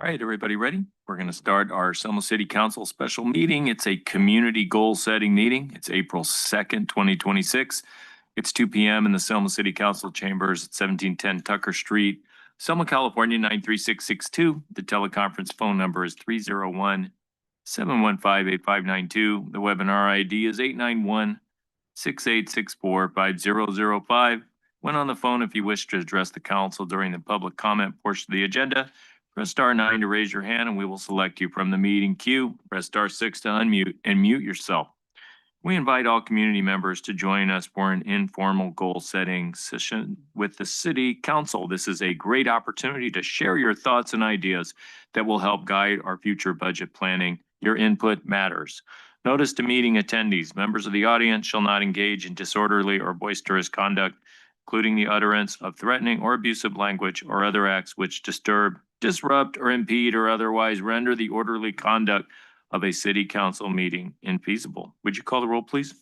All right, everybody ready? We're going to start our Selma City Council special meeting. It's a community goal setting meeting. It's April 2nd, 2026. It's 2 p.m. in the Selma City Council chambers at 1710 Tucker Street, Selma, California, 93662. The teleconference phone number is 301-715-8592. The webinar ID is 891-6864-5005. When on the phone, if you wish to address the council during the public comment portion of the agenda, press star 9 to raise your hand and we will select you from the meeting queue. Press star 6 to unmute and mute yourself. We invite all community members to join us for an informal goal setting session with the city council. This is a great opportunity to share your thoughts and ideas that will help guide our future budget planning. Your input matters. Notice to meeting attendees, members of the audience shall not engage in disorderly or boisterous conduct, including the utterance of threatening or abusive language or other acts which disturb, disrupt, or impede or otherwise render the orderly conduct of a city council meeting infeasible. Would you call the roll, please?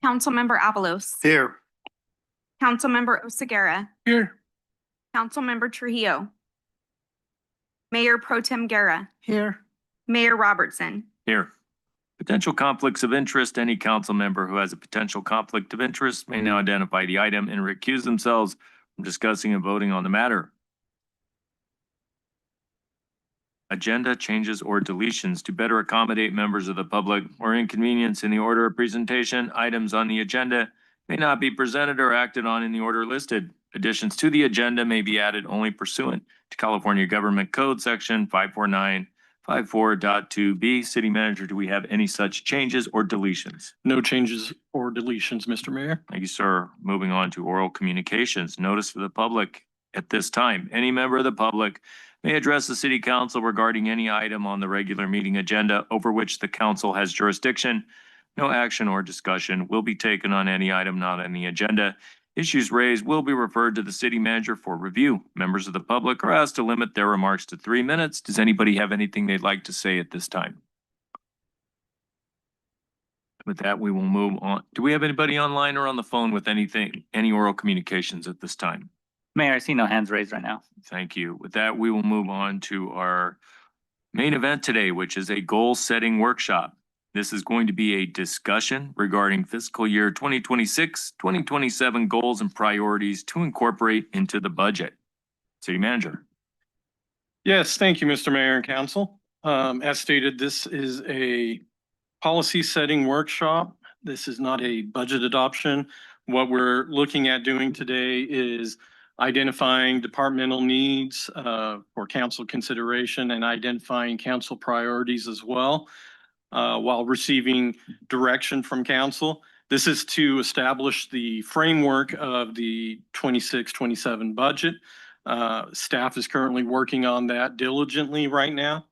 Councilmember Avalos. Here. Councilmember Oseguera. Here. Councilmember Trujillo. Mayor Pro Tem Guerra. Here. Mayor Robertson. Here. Potential conflicts of interest. Any council member who has a potential conflict of interest may now identify the item and recuse themselves from discussing and voting on the matter. Agenda changes or deletions to better accommodate members of the public or inconvenience in the order of presentation. Items on the agenda may not be presented or acted on in the order listed. Additions to the agenda may be added only pursuant to California Government Code Section 54954.2B. City Manager, do we have any such changes or deletions? No changes or deletions, Mr. Mayor. Thank you, sir. Moving on to oral communications. Notice for the public at this time. Any member of the public may address the city council regarding any item on the regular meeting agenda over which the council has jurisdiction. No action or discussion will be taken on any item not on the agenda. Issues raised will be referred to the city manager for review. Members of the public are asked to limit their remarks to 3 minutes. Does anybody have anything they'd like to say at this time? With that, we will move on. Do we have anybody online or on the phone with anything, any oral communications at this time? Mayor, I see no hands raised right now. Thank you. With that, we will move on to our main event today, which is a goal setting workshop. This is going to be a discussion regarding fiscal year 2026, 2027 goals and priorities to incorporate into the budget. City Manager. Yes, thank you, Mr. Mayor and Council. As stated, this is a policy setting workshop. This is not a budget adoption. What we're looking at doing today is identifying departmental needs for council consideration and identifying council priorities as well while receiving direction from council. This is to establish the framework of the 26-27 budget. Staff is currently working on that diligently right now,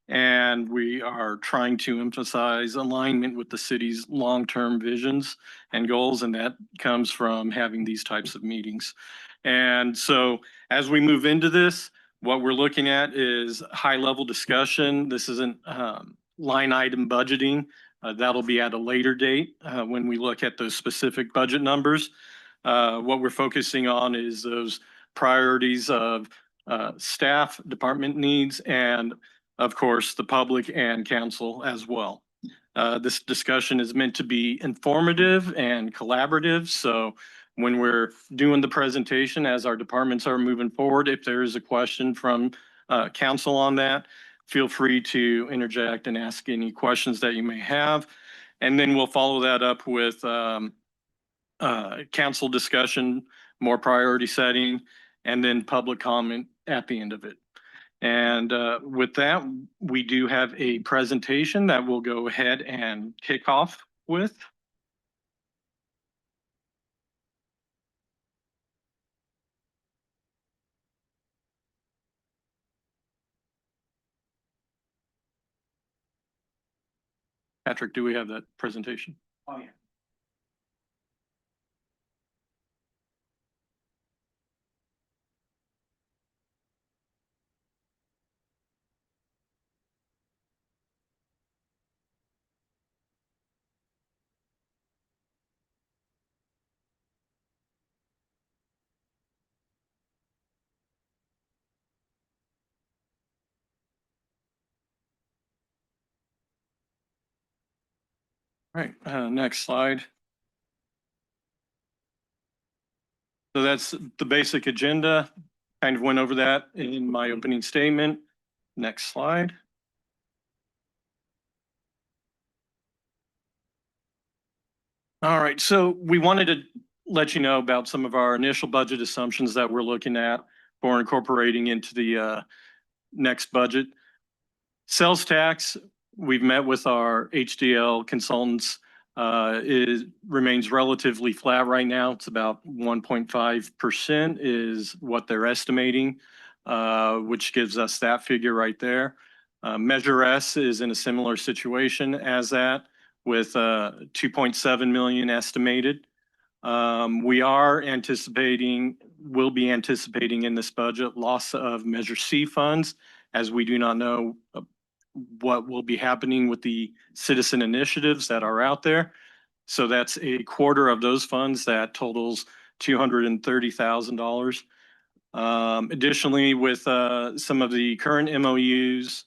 and we are trying to emphasize alignment with the city's long-term visions and goals, and that comes from having these types of meetings. And so as we move into this, what we're looking at is high-level discussion. This isn't line item budgeting. That'll be at a later date when we look at those specific budget numbers. What we're focusing on is those priorities of staff, department needs, and of course, the public and council as well. This discussion is meant to be informative and collaborative. So when we're doing the presentation, as our departments are moving forward, if there is a question from council on that, feel free to interject and ask any questions that you may have. And then we'll follow that up with council discussion, more priority setting, and then public comment at the end of it. And with that, we do have a presentation that we'll go ahead and kick off with. Patrick, do we have that presentation? Oh, yeah. Right, next slide. So that's the basic agenda. Kind of went over that in my opening statement. Next slide. All right, so we wanted to let you know about some of our initial budget assumptions that we're looking at for incorporating into the next budget. Sales tax, we've met with our HDL consultants. It remains relatively flat right now. It's about 1.5% is what they're estimating, which gives us that figure right there. Measure S is in a similar situation as that with 2.7 million estimated. We are anticipating, will be anticipating in this budget loss of Measure C funds, as we do not know what will be happening with the citizen initiatives that are out there. So that's a quarter of those funds that totals $230,000. Additionally, with some of the current MOUs,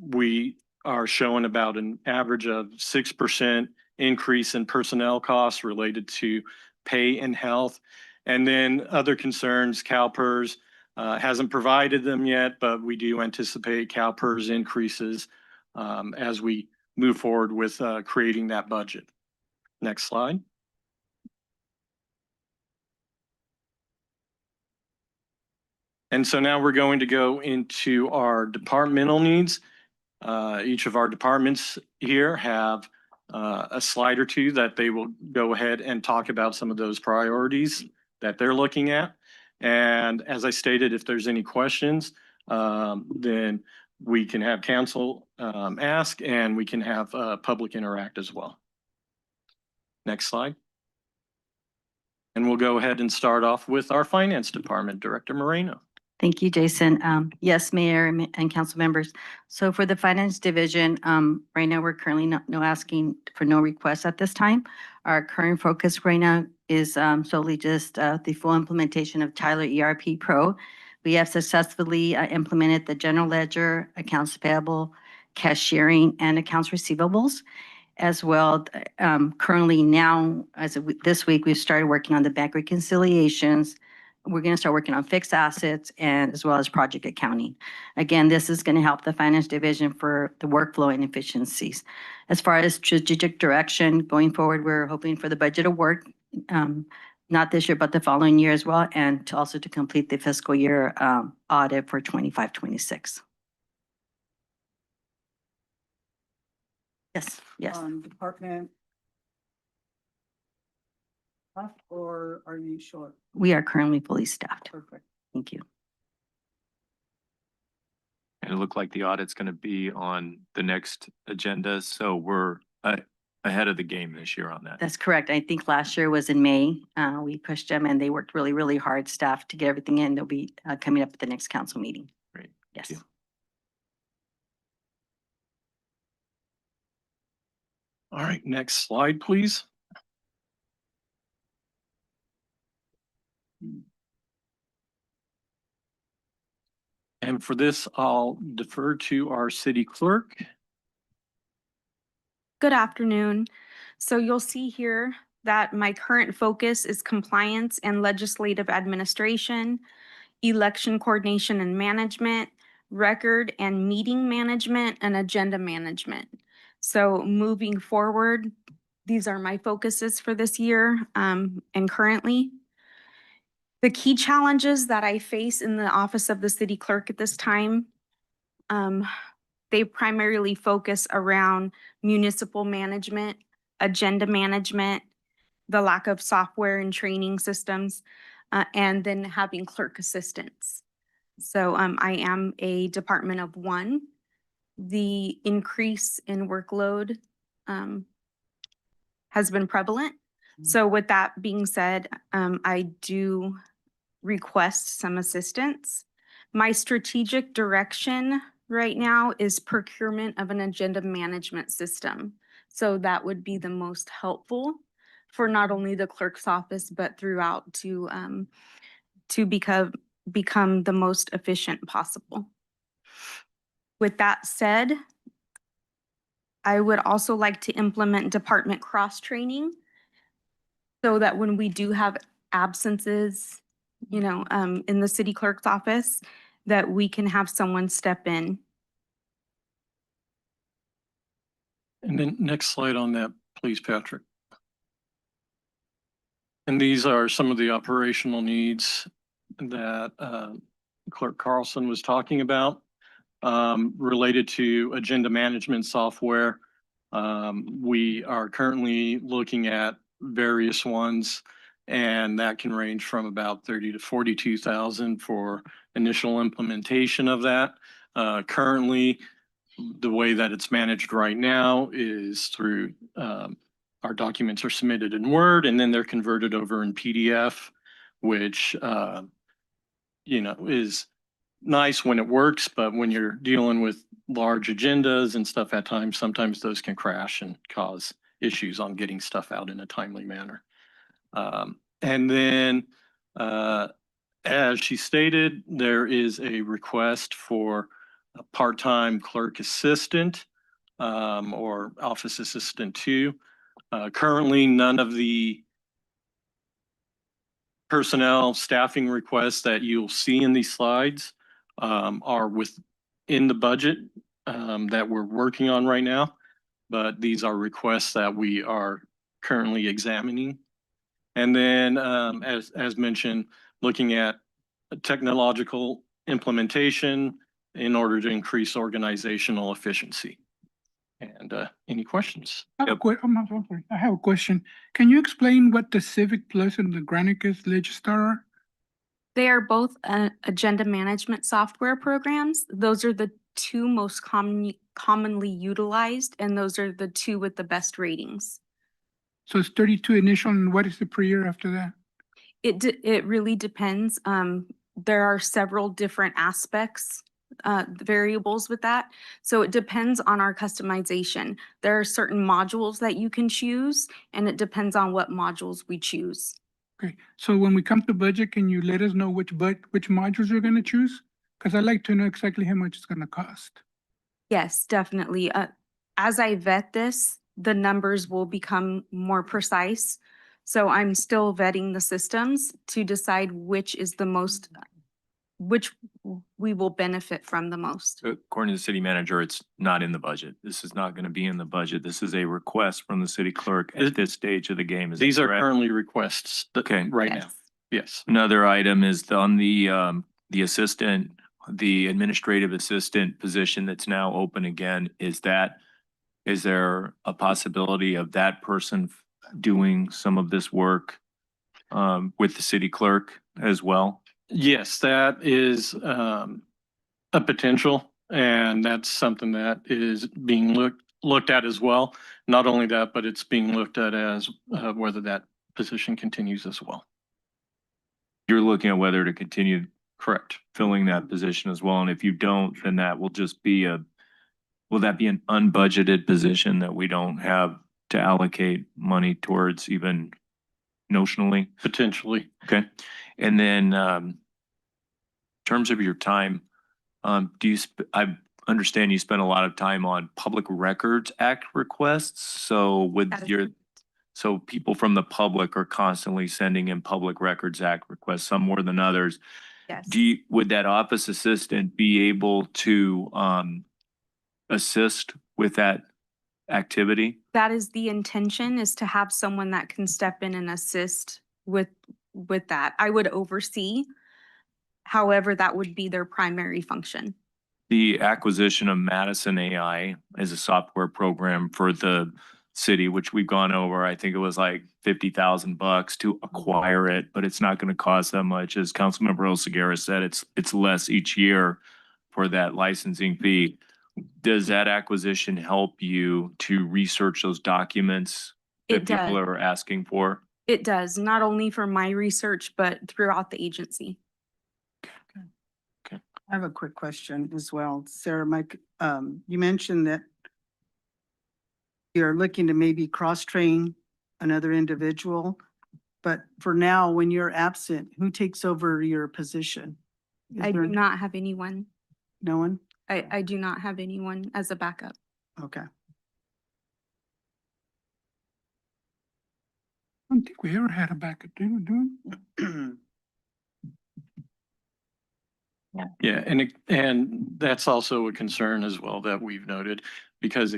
we are showing about an average of 6% increase in personnel costs related to pay and health. And then other concerns, CalPERS hasn't provided them yet, but we do anticipate CalPERS increases as we move forward with creating that budget. Next slide. And so now we're going to go into our departmental needs. Each of our departments here have a slide or two that they will go ahead and talk about some of those priorities that they're looking at. And as I stated, if there's any questions, then we can have council ask and we can have public interact as well. Next slide. And we'll go ahead and start off with our finance department, Director Moreno. Thank you, Jason. Yes, Mayor and council members. So for the finance division, right now, we're currently no asking for no requests at this time. Our current focus right now is solely just the full implementation of Tyler ERP Pro. We have successfully implemented the general ledger, accounts payable, cashiering, and accounts receivables. As well, currently now, as of this week, we've started working on the bank reconciliations. We're going to start working on fixed assets and as well as project accounting. Again, this is going to help the finance division for the workflow and efficiencies. As far as strategic direction going forward, we're hoping for the budget award, not this year, but the following year as well, and to also to complete the fiscal year audit for 25-26. Yes, yes. Department staff, or are you short? We are currently fully staffed. Perfect. Thank you. And it looked like the audit's going to be on the next agenda, so we're ahead of the game this year on that. That's correct. I think last year was in May. We pushed them and they worked really, really hard, staff, to get everything in. They'll be coming up at the next council meeting. Great. Yes. Thank you. All right, next slide, please. And for this, I'll defer to our city clerk. Good afternoon. So you'll see here that my current focus is compliance and legislative administration, election coordination and management, record and meeting management, and agenda management. So moving forward, these are my focuses for this year and currently. The key challenges that I face in the office of the city clerk at this time, they primarily focus around municipal management, agenda management, the lack of software and training systems, and then having clerk assistants. So I am a department of one. The increase in workload has been prevalent. So with that being said, I do request some assistance. My strategic direction right now is procurement of an agenda management system. So that would be the most helpful for not only the clerk's office, but throughout to become the most efficient possible. With that said, I would also like to implement department cross-training so that when we do have absences, in the city clerk's office, that we can have someone step in. And then next slide on that, please, Patrick. And these are some of the operational needs that Clerk Carlson was talking about related to agenda management software. We are currently looking at various ones, and that can range from about 30 to 42,000 for initial implementation of that. Currently, the way that it's managed right now is through our documents are submitted in Word and then they're converted over in PDF, which is nice when it works, but when you're dealing with large agendas and stuff at times, sometimes those can crash and cause issues on getting stuff out in a timely manner. And then, as she stated, there is a request for a part-time clerk assistant or office assistant two. Currently, none of the personnel staffing requests that you'll see in these slides are within the budget that we're working on right now. But these are requests that we are currently examining. And then, as mentioned, looking at technological implementation in order to increase organizational efficiency. And any questions? I have I'm sorry. I have a question. Can you explain what the Civic Plus and the Granicus Legistar are? They are both agenda management software programs. Those are the two most commonly utilized, and those are the two with the best ratings. So it's 32 initial, and what is the per year after that? It really depends. There are several different aspects, variables with that. So it depends on our customization. There are certain modules that you can choose, and it depends on what modules we choose. Okay, so when we come to budget, can you let us know which modules you're gonna choose? Because I'd like to know exactly how much it's gonna cost. Yes, definitely. As I vet this, the numbers will become more precise. So I'm still vetting the systems to decide which we will benefit from the most. According to the city manager, it's not in the budget. This is not going to be in the budget. This is a request from the city clerk at this stage of the game. Is that These are correct? currently requests Okay. right now. Yes. Yes. Another item is on the assistant, the administrative assistant position that's now open again. Is there a possibility of that person doing some of this work with the city clerk as well? Yes, that is a potential, and that's something that is being looked at as well. Not only that, but it's being looked at as whether that position continues as well. You're looking at whether to continue Correct. filling that position as well, and if you don't, then that will just be will that be an unbudgeted position that we don't have to allocate money towards even notionally? Potentially. Okay, and then in terms of your time, I understand you spend a lot of time on Public Records Act requests, so That is so people from the public are constantly sending in Public Records Act requests, some more than others. Yes. Would that office assistant be able to assist with that activity? That is the intention, is to have someone that can step in and assist with that. I would oversee. However, that would be their primary function. The acquisition of Madison AI is a software program for the city, which we've gone over. I think it was like $50,000 to acquire it, but it's not going to cost that much. As Councilmember Oseguera said, it's less each year for that licensing fee. Does that acquisition help you to research those documents that It people does. are asking for? It does, not only for my research, but throughout the agency. I have a quick question as well. Sarah, Mike, you mentioned that you're looking to maybe cross-train another individual, but for now, when you're absent, who takes over your position? Is I there do not have anyone. No one? I do not have anyone as a backup. Okay. don't think we ever had a backup, do we? Yeah, and that's also a concern as well that we've noted, because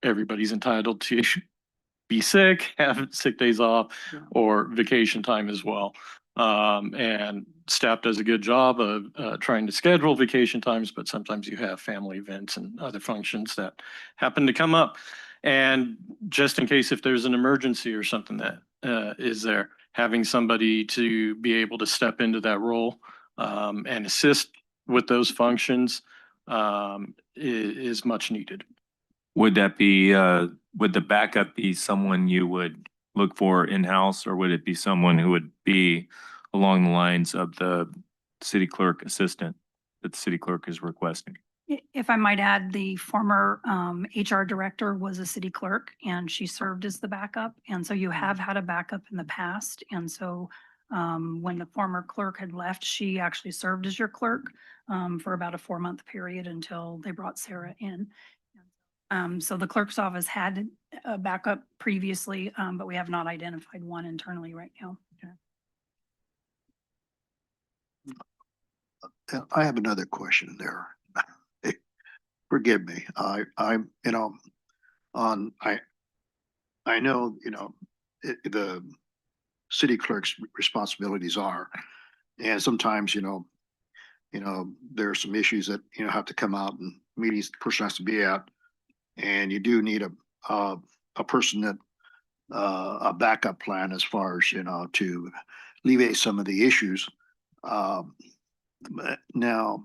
everybody's entitled to be sick, have sick days off, Yeah. or vacation time as well. And staff does a good job of trying to schedule vacation times, but sometimes you have family events and other functions that happen to come up. And just in case if there's an emergency or something that is there, having somebody to be able to step into that role and assist with those functions is much needed. Would that be, would the backup be someone you would look for in-house, or would it be someone who would be along the lines of the city clerk assistant that the city clerk is requesting? If I might add, the former HR director was a city clerk and she served as the backup. And so you have had a backup in the past. And so when the former clerk had left, she actually served as your clerk for about a 4-month period until they brought Sarah in. So the clerk's office had a backup previously, but we have not identified one internally right now. I have another question there. Forgive me. I'm, I know, the city clerk's responsibilities are, and sometimes, there are some issues that, have to come out and meetings the person has to be at. And you do need a person that, a backup plan as far as, to alleviate some of the issues. But now,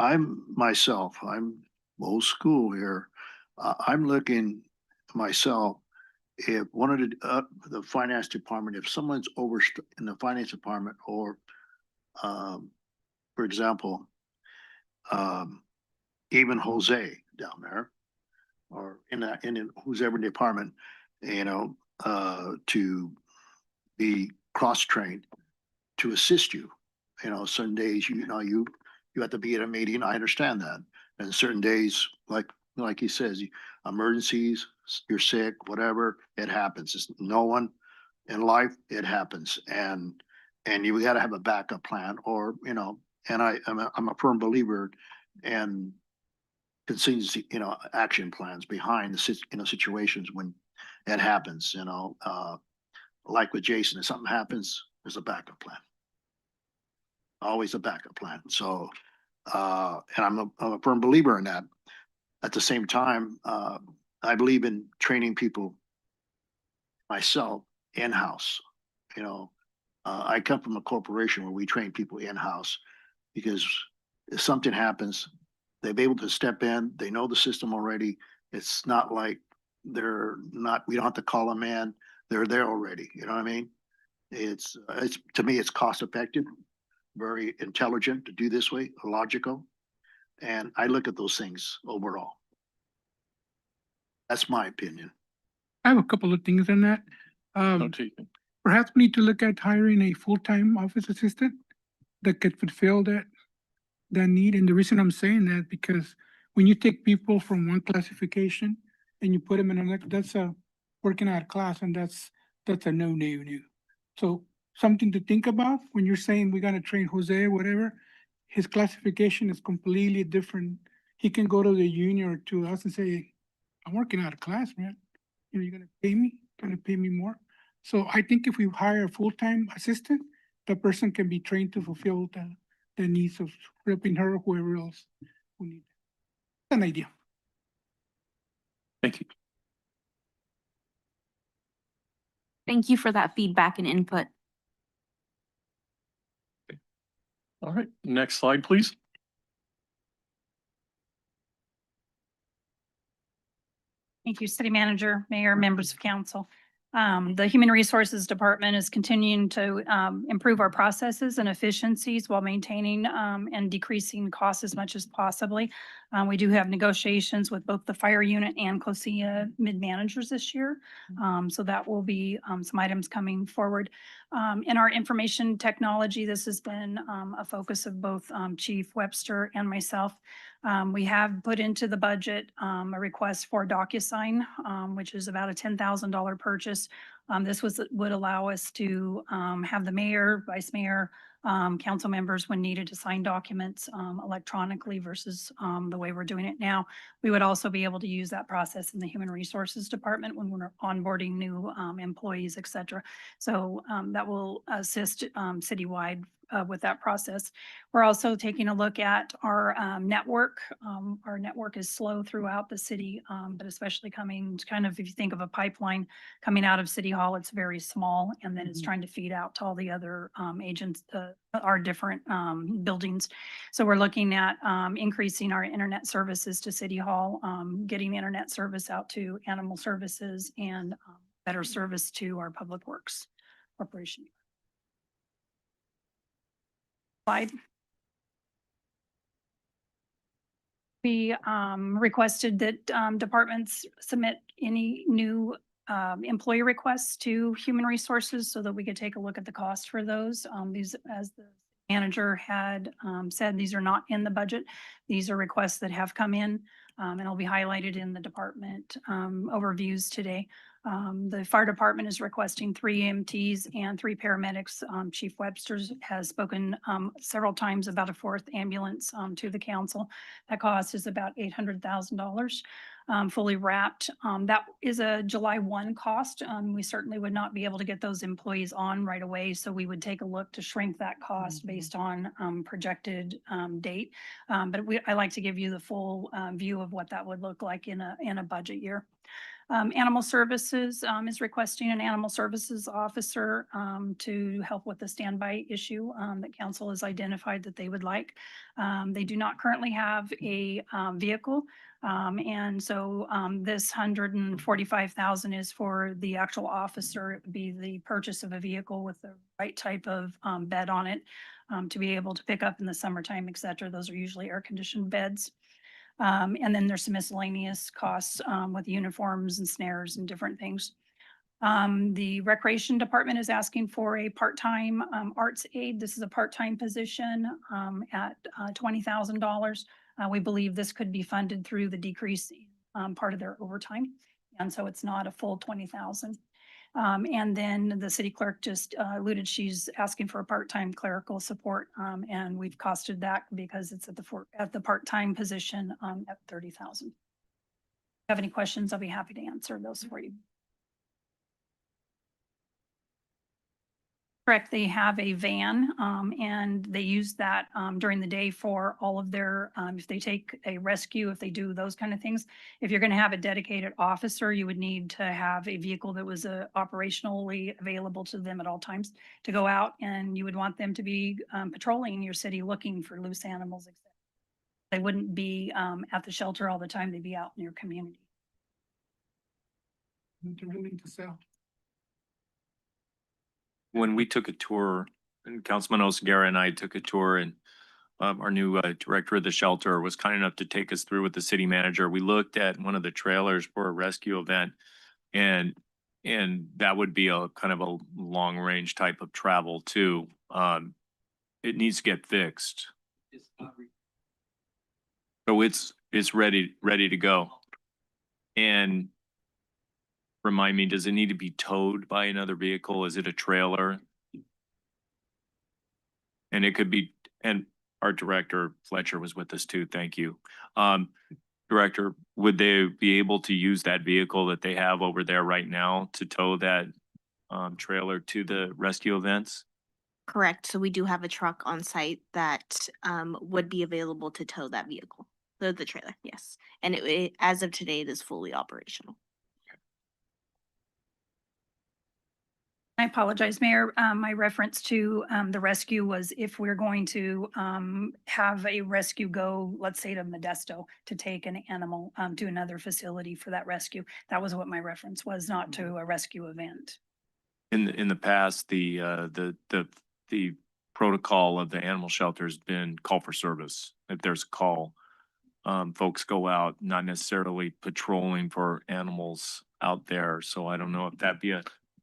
I'm old school here. I'm looking myself, if one of the finance department, if someone's over in the finance department, or for example, even Jose down there, or in who's ever department, to be cross-trained to assist you. Certain days, you have to be at a meeting. I understand that. And certain days, like he says, emergencies, you're sick, whatever, it happens. It's no one in life, it happens. And you got to have a backup plan, or, and I'm a firm believer in contingency, action plans behind the, situations when it happens, like with Jason, if something happens, there's a backup plan. Always a backup plan. So, and I'm a firm believer in that. At the same time, I believe in training people myself in-house. I come from a corporation where we train people in-house, because if something happens, they'll be able to step in. They know the system already. It's not like we don't have to call them in. They're there already. You know what I mean? It's to me, it's cost effective, very intelligent to do this way, logical. And I look at those things overall. That's my opinion. I have a couple of things on that. Perhaps we need to look at hiring a full-time office assistant that could fulfill that need. And the reason I'm saying that, because when you take people from one classification and you put them in another, that's a working out of class, and that's a no. So something to think about when you're saying we're gonna train Jose or whatever. His classification is completely different. He can go to the union or to us and say, I'm working out of class, man. You're gonna pay me more. So I think if we hire a full-time assistant, the person can be trained to fulfill the needs of helping her or whoever else who need it. An idea. Thank you. Thank you for that feedback and input. All right, next slide, please. Thank you, City Manager, Mayor, members of council. The Human Resources Department is continuing to improve our processes and efficiencies while maintaining and decreasing costs as much as possibly. We do have negotiations with both the fire unit and COSIA mid-managers this year. So that will be some items coming forward. In our information technology, this has been a focus of both Chief Webster and myself. We have put into the budget a request for DocuSign, which is about a $10,000 purchase. This would allow us to have the mayor, vice mayor, council members when needed to sign documents electronically versus the way we're doing it now. We would also be able to use that process in the Human Resources Department when we're onboarding new employees, et cetera. So that will assist citywide with that process. We're also taking a look at our network. Our network is slow throughout the city, but especially coming kind of, if you think of a pipeline coming out of City Hall, it's very small, and then it's trying to feed out to all the other agents, our different buildings. So we're looking at increasing our internet services to City Hall, getting internet service out to animal services, and better service to our Public Works Corporation. Slide. We requested that departments submit any new employee requests to Human Resources so that we could take a look at the cost for those. These, as the manager had said, these are not in the budget. These are requests that have come in, and it'll be highlighted in the department overviews today. The fire department is requesting 3 EMTs and 3 paramedics. Chief Webster has spoken several times about a 4th ambulance to the council. That cost is about $800,000. Fully wrapped. That is a July 1 cost. We certainly would not be able to get those employees on right away. So we would take a look to shrink that cost based on projected date. But I like to give you the full view of what that would look like in a budget year. Animal Services is requesting an Animal Services officer to help with the standby issue that council has identified that they would like. They do not currently have a vehicle. And so this $145,000 is for the actual officer. It would be the purchase of a vehicle with the right type of bed on it to be able to pick up in the summertime, et cetera. Those are usually air-conditioned beds. And then there's some miscellaneous costs with uniforms and snares and different things. The Recreation Department is asking for a part-time arts aide. This is a part-time position at $20,000. We believe this could be funded through the decrease part of their overtime. And so it's not a full 20,000. And then the city clerk just alluded, she's asking for a part-time clerical support. And we've costed that because it's at the part-time position at 30,000. If you have any questions, I'll be happy to answer those for you. Correct. They have a van and they use that during the day for all of their, if they take a rescue, if they do those kind of things. If you're going to have a dedicated officer, you would need to have a vehicle that was operationally available to them at all times to go out, and you would want them to be patrolling your city looking for loose animals, etc. They wouldn't be at the shelter all the time. They'd be out in your community. They're willing to sell. When we took a tour, and Councilman Oseguera and I took a tour, and our new director of the shelter was kind enough to take us through with the city manager. We looked at one of the trailers for a rescue event, and that would be a kind of a long range type of travel too. It needs to get fixed. So it's ready to go. And remind me, does it need to be towed by another vehicle? Is it a trailer? And it could be, and our director Fletcher was with us too. Thank you. Director, would they be able to use that vehicle that they have over there right now to tow that trailer to the rescue events? Correct. So we do have a truck on site that would be available to tow that vehicle, the trailer, yes. And as of today, it is fully operational. I apologize, Mayor. My reference to the rescue was if we're going to have a rescue go, let's say to Modesto, to take an animal to another facility for that rescue. That was what my reference was, not to a rescue event. In the past, the protocol of the animal shelter has been call for service. If there's a call, folks go out, not necessarily patrolling for animals out there. So I don't know if that'd be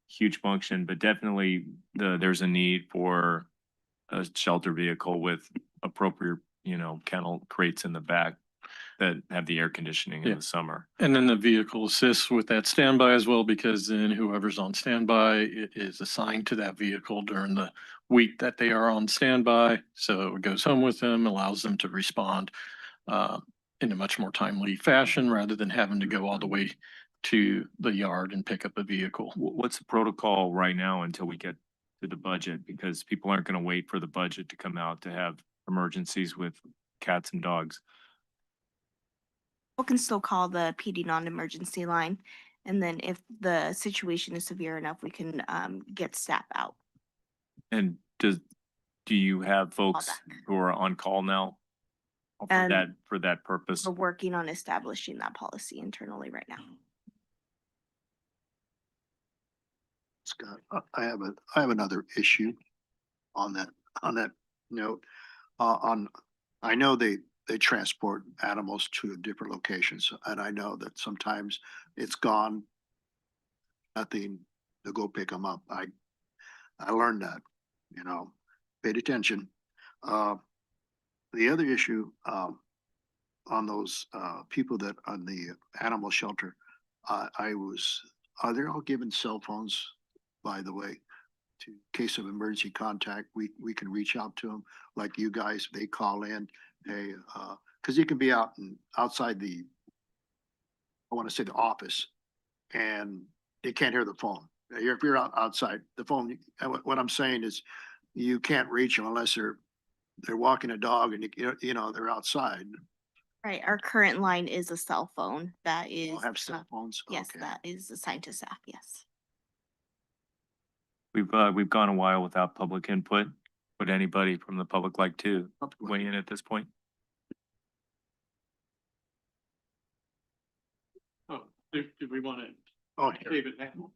huge function, but definitely there's a need for a shelter vehicle with appropriate, kennel crates in the back that have the air conditioning in Yeah. the summer. And then the vehicle assists with that standby as well, because then whoever's on standby is assigned to that vehicle during the week that they are on standby. So it goes home with them, allows them to respond in a much more timely fashion rather than having to go all the way to the yard and pick up a vehicle. What's the protocol right now until we get to the budget? Because people aren't going to wait for the budget to come out to have emergencies with cats and dogs. People can still call the PD non-emergency line. And then if the situation is severe enough, we can get staff out. And do you have folks back. who are on call now for that purpose? We're working on establishing that policy internally right now. Scott, I have another issue on that note. I know they transport animals to different locations, and I know that sometimes it's gone, nothing to go pick them up. I learned that, paid attention. The other issue, on those, people that on the animal shelter, are they all given cell phones, by the way? To case of emergency contact, we can reach out to them, like you guys, they call in, hey, cause you can be outside I want to say the office, and they can't hear the phone. If you're outside the phone, what I'm saying is you can't reach them unless they're walking a dog and they're outside. Right, our current line is a cell phone that is. They'll have cell phones. Yes, Okay. that is assigned to staff, yes. We've gone a while without public input. Would anybody from the public like to weigh in at this point? Oh, do we want to? Oh, here. David Hammond.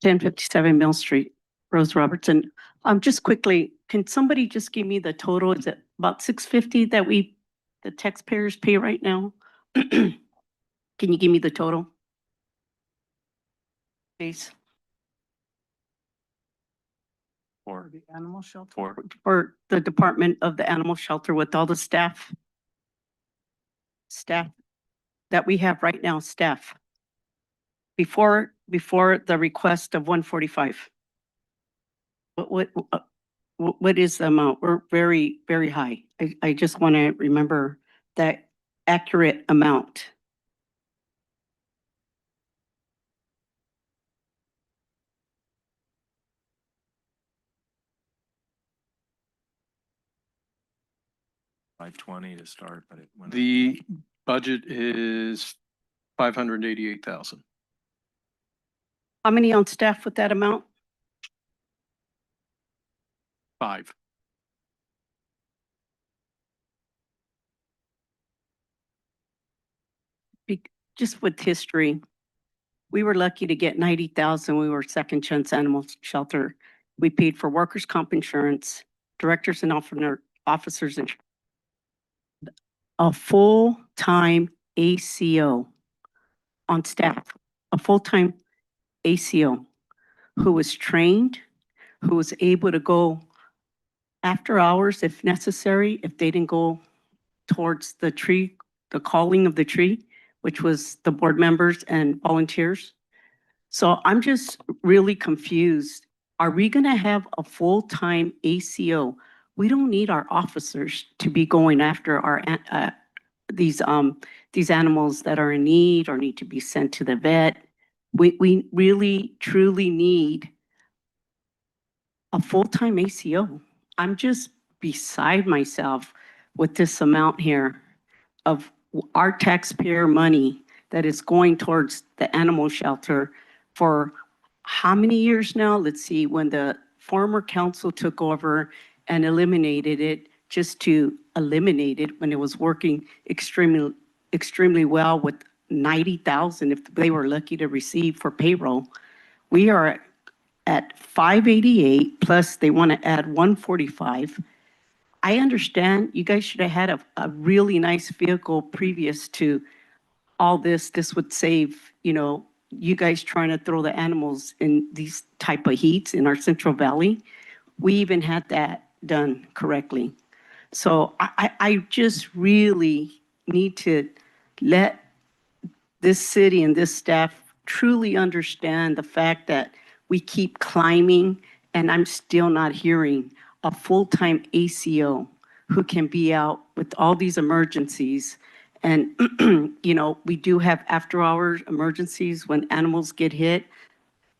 1057 Mill Street, Rose Robertson. Just quickly, can somebody just give me the total? Is it about 650 that the taxpayers pay right now? Can you give me the total? Please, Or The animal shelter. for the Department of the Animal Shelter with all the staff that we have right now, staff. Before the request of 145. What is the amount? We're very, very high. I just want to remember that accurate amount. $520 to start, but it went up. The budget is 588,000. How many on staff with that amount? 5. Just with history, we were lucky to get 90,000. We were second chance animal shelter. We paid for workers' comp insurance, directors and officers, and a full-time ACO on staff, a full-time ACO who was trained, who was able to go after hours if necessary, if they didn't go towards the tree, the calling of the tree, which was the board members and volunteers. So I'm just really confused. Are we gonna have a full-time ACO? We don't need our officers to be going after our, these animals that are in need or need to be sent to the vet. We really, truly need a full-time ACO. I'm just beside myself with this amount here of our taxpayer money that is going towards the animal shelter for how many years now? Let's see, when the former council took over and eliminated it, just to eliminate it when it was working extremely well with 90,000 if they were lucky to receive for payroll. We are at 588 plus they want to add 145. I understand you guys should have had a really nice vehicle previous to all this. This would save, you guys trying to throw the animals in these type of heats in our Central Valley. We even had that done correctly. So I just really need to let this city and this staff truly understand the fact that we keep climbing, and I'm still not hearing a full-time ACO who can be out with all these emergencies. And, we do have after-hours emergencies when animals get hit,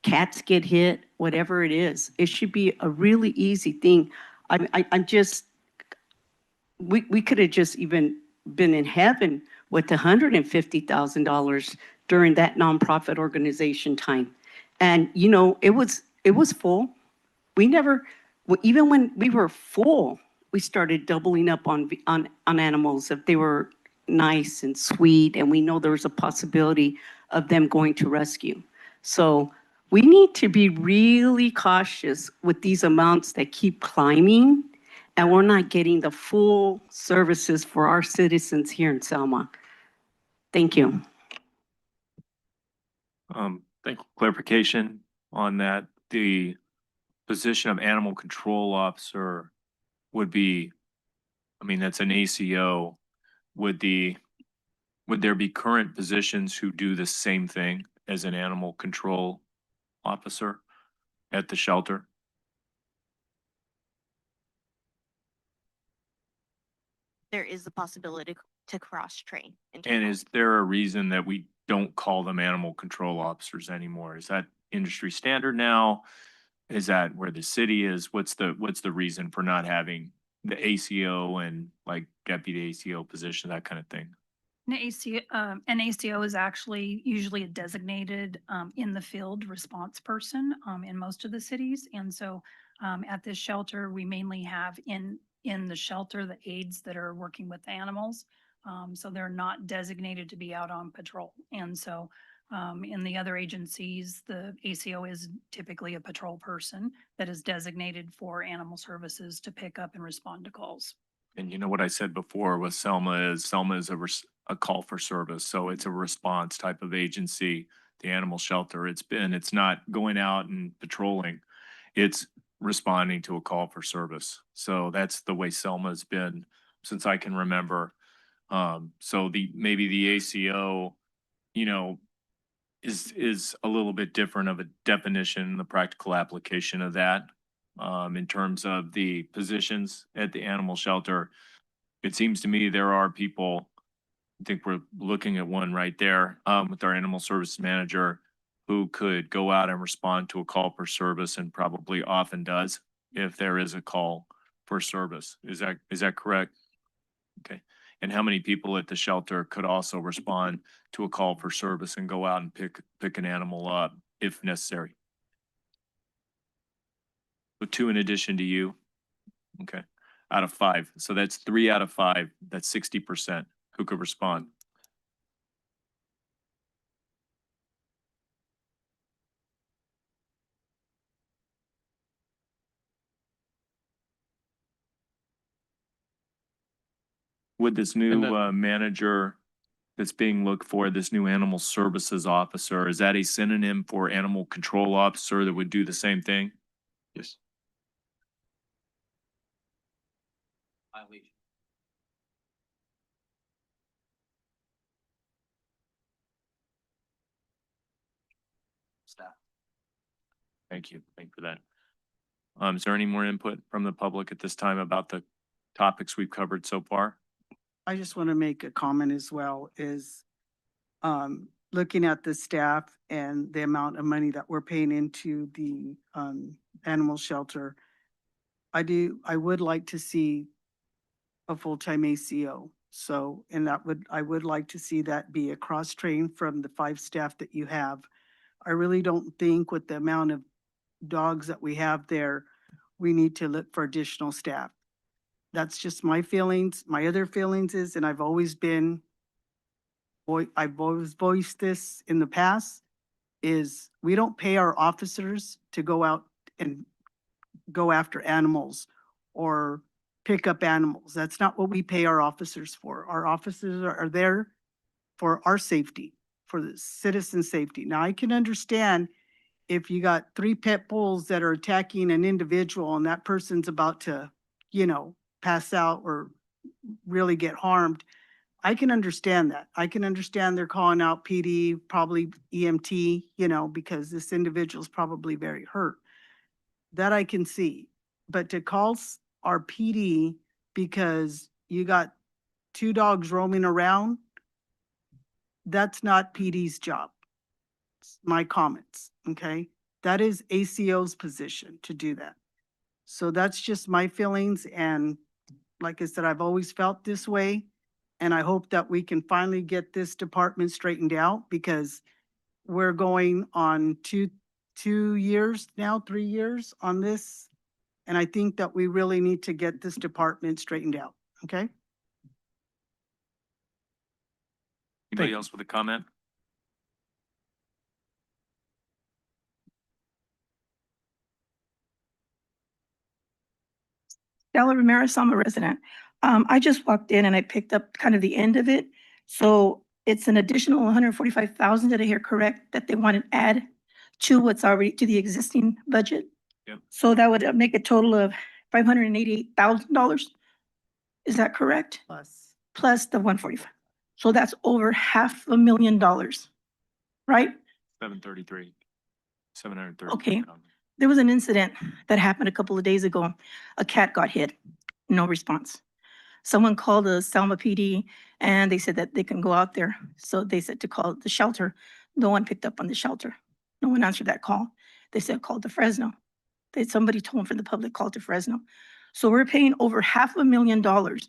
cats get hit, whatever it is. It should be a really easy thing. I'm just, we could have just even been in heaven with $150,000 during that nonprofit organization time. And, it was full. We never, even when we were full, we started doubling up on animals if they were nice and sweet, and we know there was a possibility of them going to rescue. So we need to be really cautious with these amounts that keep climbing, and we're not getting the full services for our citizens here in Selma. Thank you. Thank you. Clarification on that. The position of animal control officer would be, I mean, that's an ACO. Would there be current positions who do the same thing as an animal control officer at the shelter? There is the possibility to cross-train. And is there a reason that we don't call them animal control officers anymore? Is that industry standard now? Is that where the city is? What's the reason for not having the ACO and like deputy ACO position, that kind of thing? An ACO is actually usually a designated in the field response person in most of the cities. And so at this shelter, we mainly have in the shelter the aides that are working with the animals. So they're not designated to be out on patrol. And so in the other agencies, the ACO is typically a patrol person that is designated for animal services to pick up and respond to calls. And you know what I said before with Selma is a call for service. So it's a response type of agency, the animal shelter. It's not going out and patrolling. It's responding to a call for service. So that's the way Selma's been since I can remember. So maybe the ACO, you know, is a little bit different of a definition, the practical application of that. In terms of the positions at the animal shelter, it seems to me there are people, I think we're looking at one right there, with our animal service manager who could go out and respond to a call for service and probably often does if there is a call for service. Is that correct? Okay. And how many people at the shelter could also respond to a call for service and go out and pick an animal up if necessary? So 2 in addition to you? Okay. Out of 5. So that's 3 out of 5. That's 60% who could respond. Would this new manager that's being looked for, this new animal services officer, is that a synonym for animal control officer that would do the same thing? Yes. Staff. Thank you. Thank you for that. Is there any more input from the public at this time about the topics we've covered so far? I just want to make a comment as well is looking at the staff and the amount of money that we're paying into the animal shelter. I would like to see a full-time ACO. So, and I would like to see that be a cross-train from the 5 staff that you have. I really don't think with the amount of dogs that we have there, we need to look for additional staff. That's just my feelings. My other feelings is, and I've always voiced this in the past, is we don't pay our officers to go out and go after animals or pick up animals. That's not what we pay our officers for. Our officers are there for our safety, for the citizen safety. Now, I can understand if you got 3 pit bulls that are attacking an individual and that person's about to, pass out or really get harmed. I can understand that. I can understand they're calling out PD, probably EMT, because this individual's probably very hurt. That I can see. But to call our PD because you got 2 dogs roaming around, that's not PD's job. It's my comments, okay? That is ACO's position to do that. So that's just my feelings, and like I said, I've always felt this way. And I hope that we can finally get this department straightened out, because we're going on 2 years now, 3 years on this. And I think that we really need to get this department straightened out, okay? Anybody else with a comment? Stella Ramirez, I'm a resident. I just walked in and I picked up kind of the end of it. So it's an additional 145,000, did I hear correct, that they want to add to what's already, to the existing budget? Yep. So that would make a total of $588,000. Is that correct? Plus the 145. So that's over $500,000, right? 733. 730. Okay. There was an incident that happened a couple of days ago. A cat got hit, no response. Someone called the Selma PD and they said that they can go out there. So they said to call the shelter. No one picked up on the shelter. No one answered that call. They said call to Fresno. Somebody told them from the public, call to Fresno. So we're paying over $500,000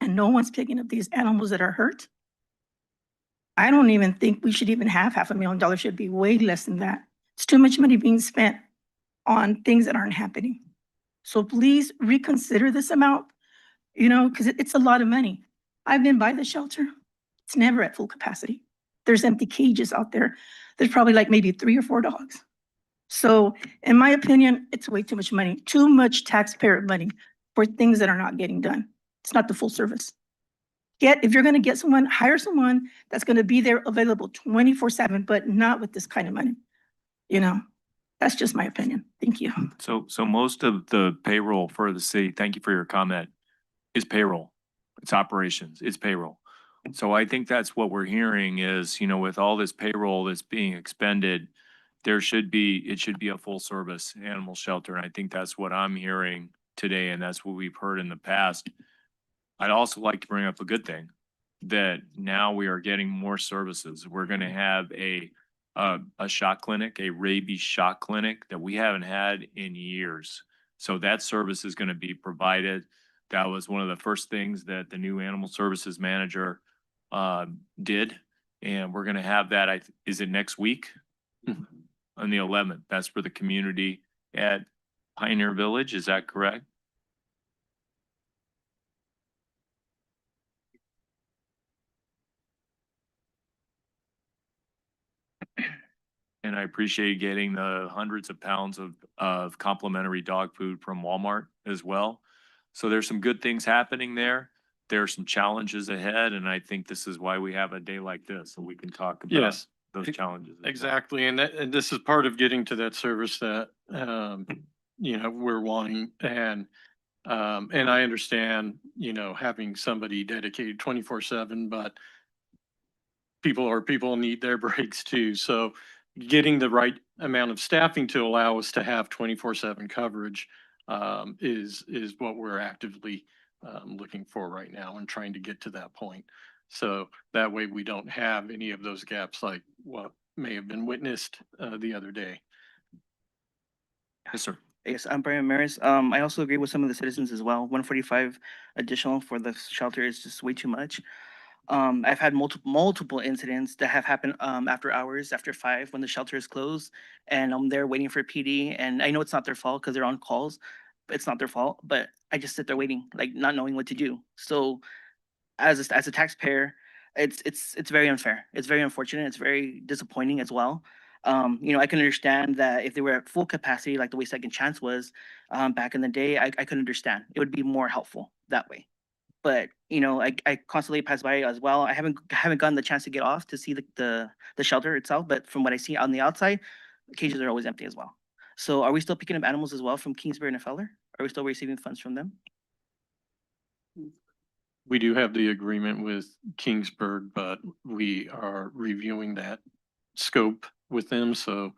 and no one's picking up these animals that are hurt. I don't even think we should even have $500,000. Should be way less than that. It's too much money being spent on things that aren't happening. So please reconsider this amount, because it's a lot of money. I've been by the shelter. It's never at full capacity. There's empty cages out there. There's probably like maybe 3 or 4 dogs. So in my opinion, it's way too much money, too much taxpayer money for things that are not getting done. It's not the full service. If you're going to get someone, hire someone that's going to be there available 24/7, but not with this kind of money. That's just my opinion. Thank you. So most of the payroll for the city, thank you for your comment, is payroll. It's operations, it's payroll. So I think that's what we're hearing is, with all this payroll that's being expended, it should be a full service animal shelter. And I think that's what I'm hearing today. And that's what we've heard in the past. I'd also like to bring up a good thing, that now we are getting more services. We're going to have a shot clinic, a rabies shot clinic that we haven't had in years. So that service is going to be provided. That was one of the first things that the new animal services manager did. And we're going to have that. Is it next week? On the 11th. That's for the community at Pioneer Village. Is that correct? And I appreciate getting the hundreds of pounds of complimentary dog food from Walmart as well. So there's some good things happening there. There are some challenges ahead, and I think this is why we have a day like this, so we can talk about Yes, those challenges. exactly. And this is part of getting to that service that, we're wanting. And I understand, having somebody dedicated 24/7, but people need their breaks too. So getting the right amount of staffing to allow us to have 24/7 coverage is what we're actively looking for right now and trying to get to that point. So that way we don't have any of those gaps like what may have been witnessed the other day. Yes, sir. Yes, I'm Brian Maris. I also agree with some of the citizens as well. 145 additional for the shelter is just way too much. I've had multiple incidents that have happened after hours, after 5, when the shelter is closed, and I'm there waiting for PD. And I know it's not their fault because they're on calls. It's not their fault, but I just sit there waiting, like not knowing what to do. So as a taxpayer, it's very unfair. It's very unfortunate. It's very disappointing as well. I can understand that if they were at full capacity, like the way Second Chance was back in the day, I could understand. It would be more helpful. that way. But, you know, I constantly pass by as well. I haven't gotten the chance to get off to see the shelter itself, but from what I see on the outside, the cages are always empty as well. So are we still picking up animals as well from Kingsbury and Feller? Are we still receiving funds from them? We do have the agreement with Kingsburg, but we are reviewing that scope with them, so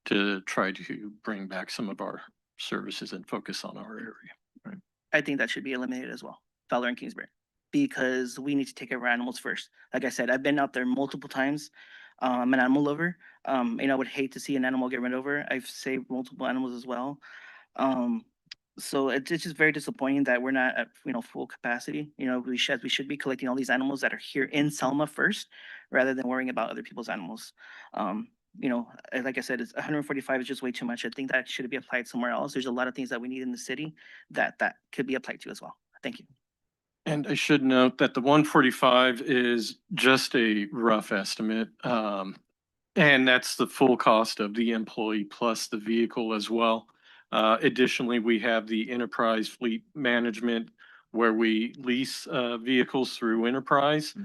to try to bring back some of our services and focus on our area. I think that should be eliminated as well, Fowler and Kingsbury, because we need to take care of our animals first. Like I said, I've been out there multiple times. I'm an animal lover, and I would hate to see an animal get run over. I've saved multiple animals as well. So it's just very disappointing that we're not at, you know, full capacity. You know, we should be collecting all these animals that are here in Selma first, rather than worrying about other people's animals. You know, like I said, it's 145 is just way too much. I think that should be applied somewhere else. There's a lot of things that we need in the city that could be applied to as well. Thank you. And I should note that the 145 is just a rough estimate. And that's the full cost of the employee plus the vehicle as well. Additionally, we have the enterprise fleet management where we lease vehicles through enterprise.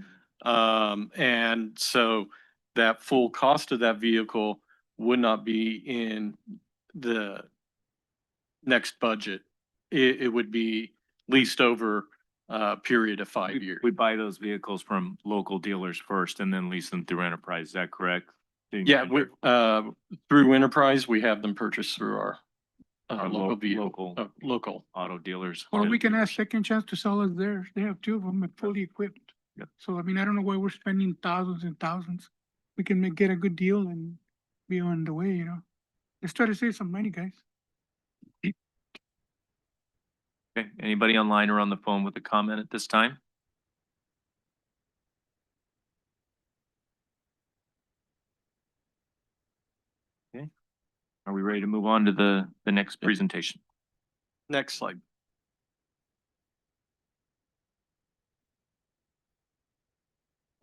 And so that full cost of that vehicle would not be in the next budget. It would be leased over a period of 5 years. We buy those vehicles from local dealers first and then lease them through enterprise. Is that correct? Yeah, through enterprise, we have them purchased through our Our local vehicle, local local. auto dealers. Or we can ask Second Chance to sell us theirs. They have two of them fully equipped. Yep. So I mean, I don't know why we're spending thousands and thousands. We can get a good deal and be on the way, you know. Let's try to save some money, guys. Okay, anybody online or on the phone with a comment at this time? Okay, are we ready to move on to the next presentation? Next slide.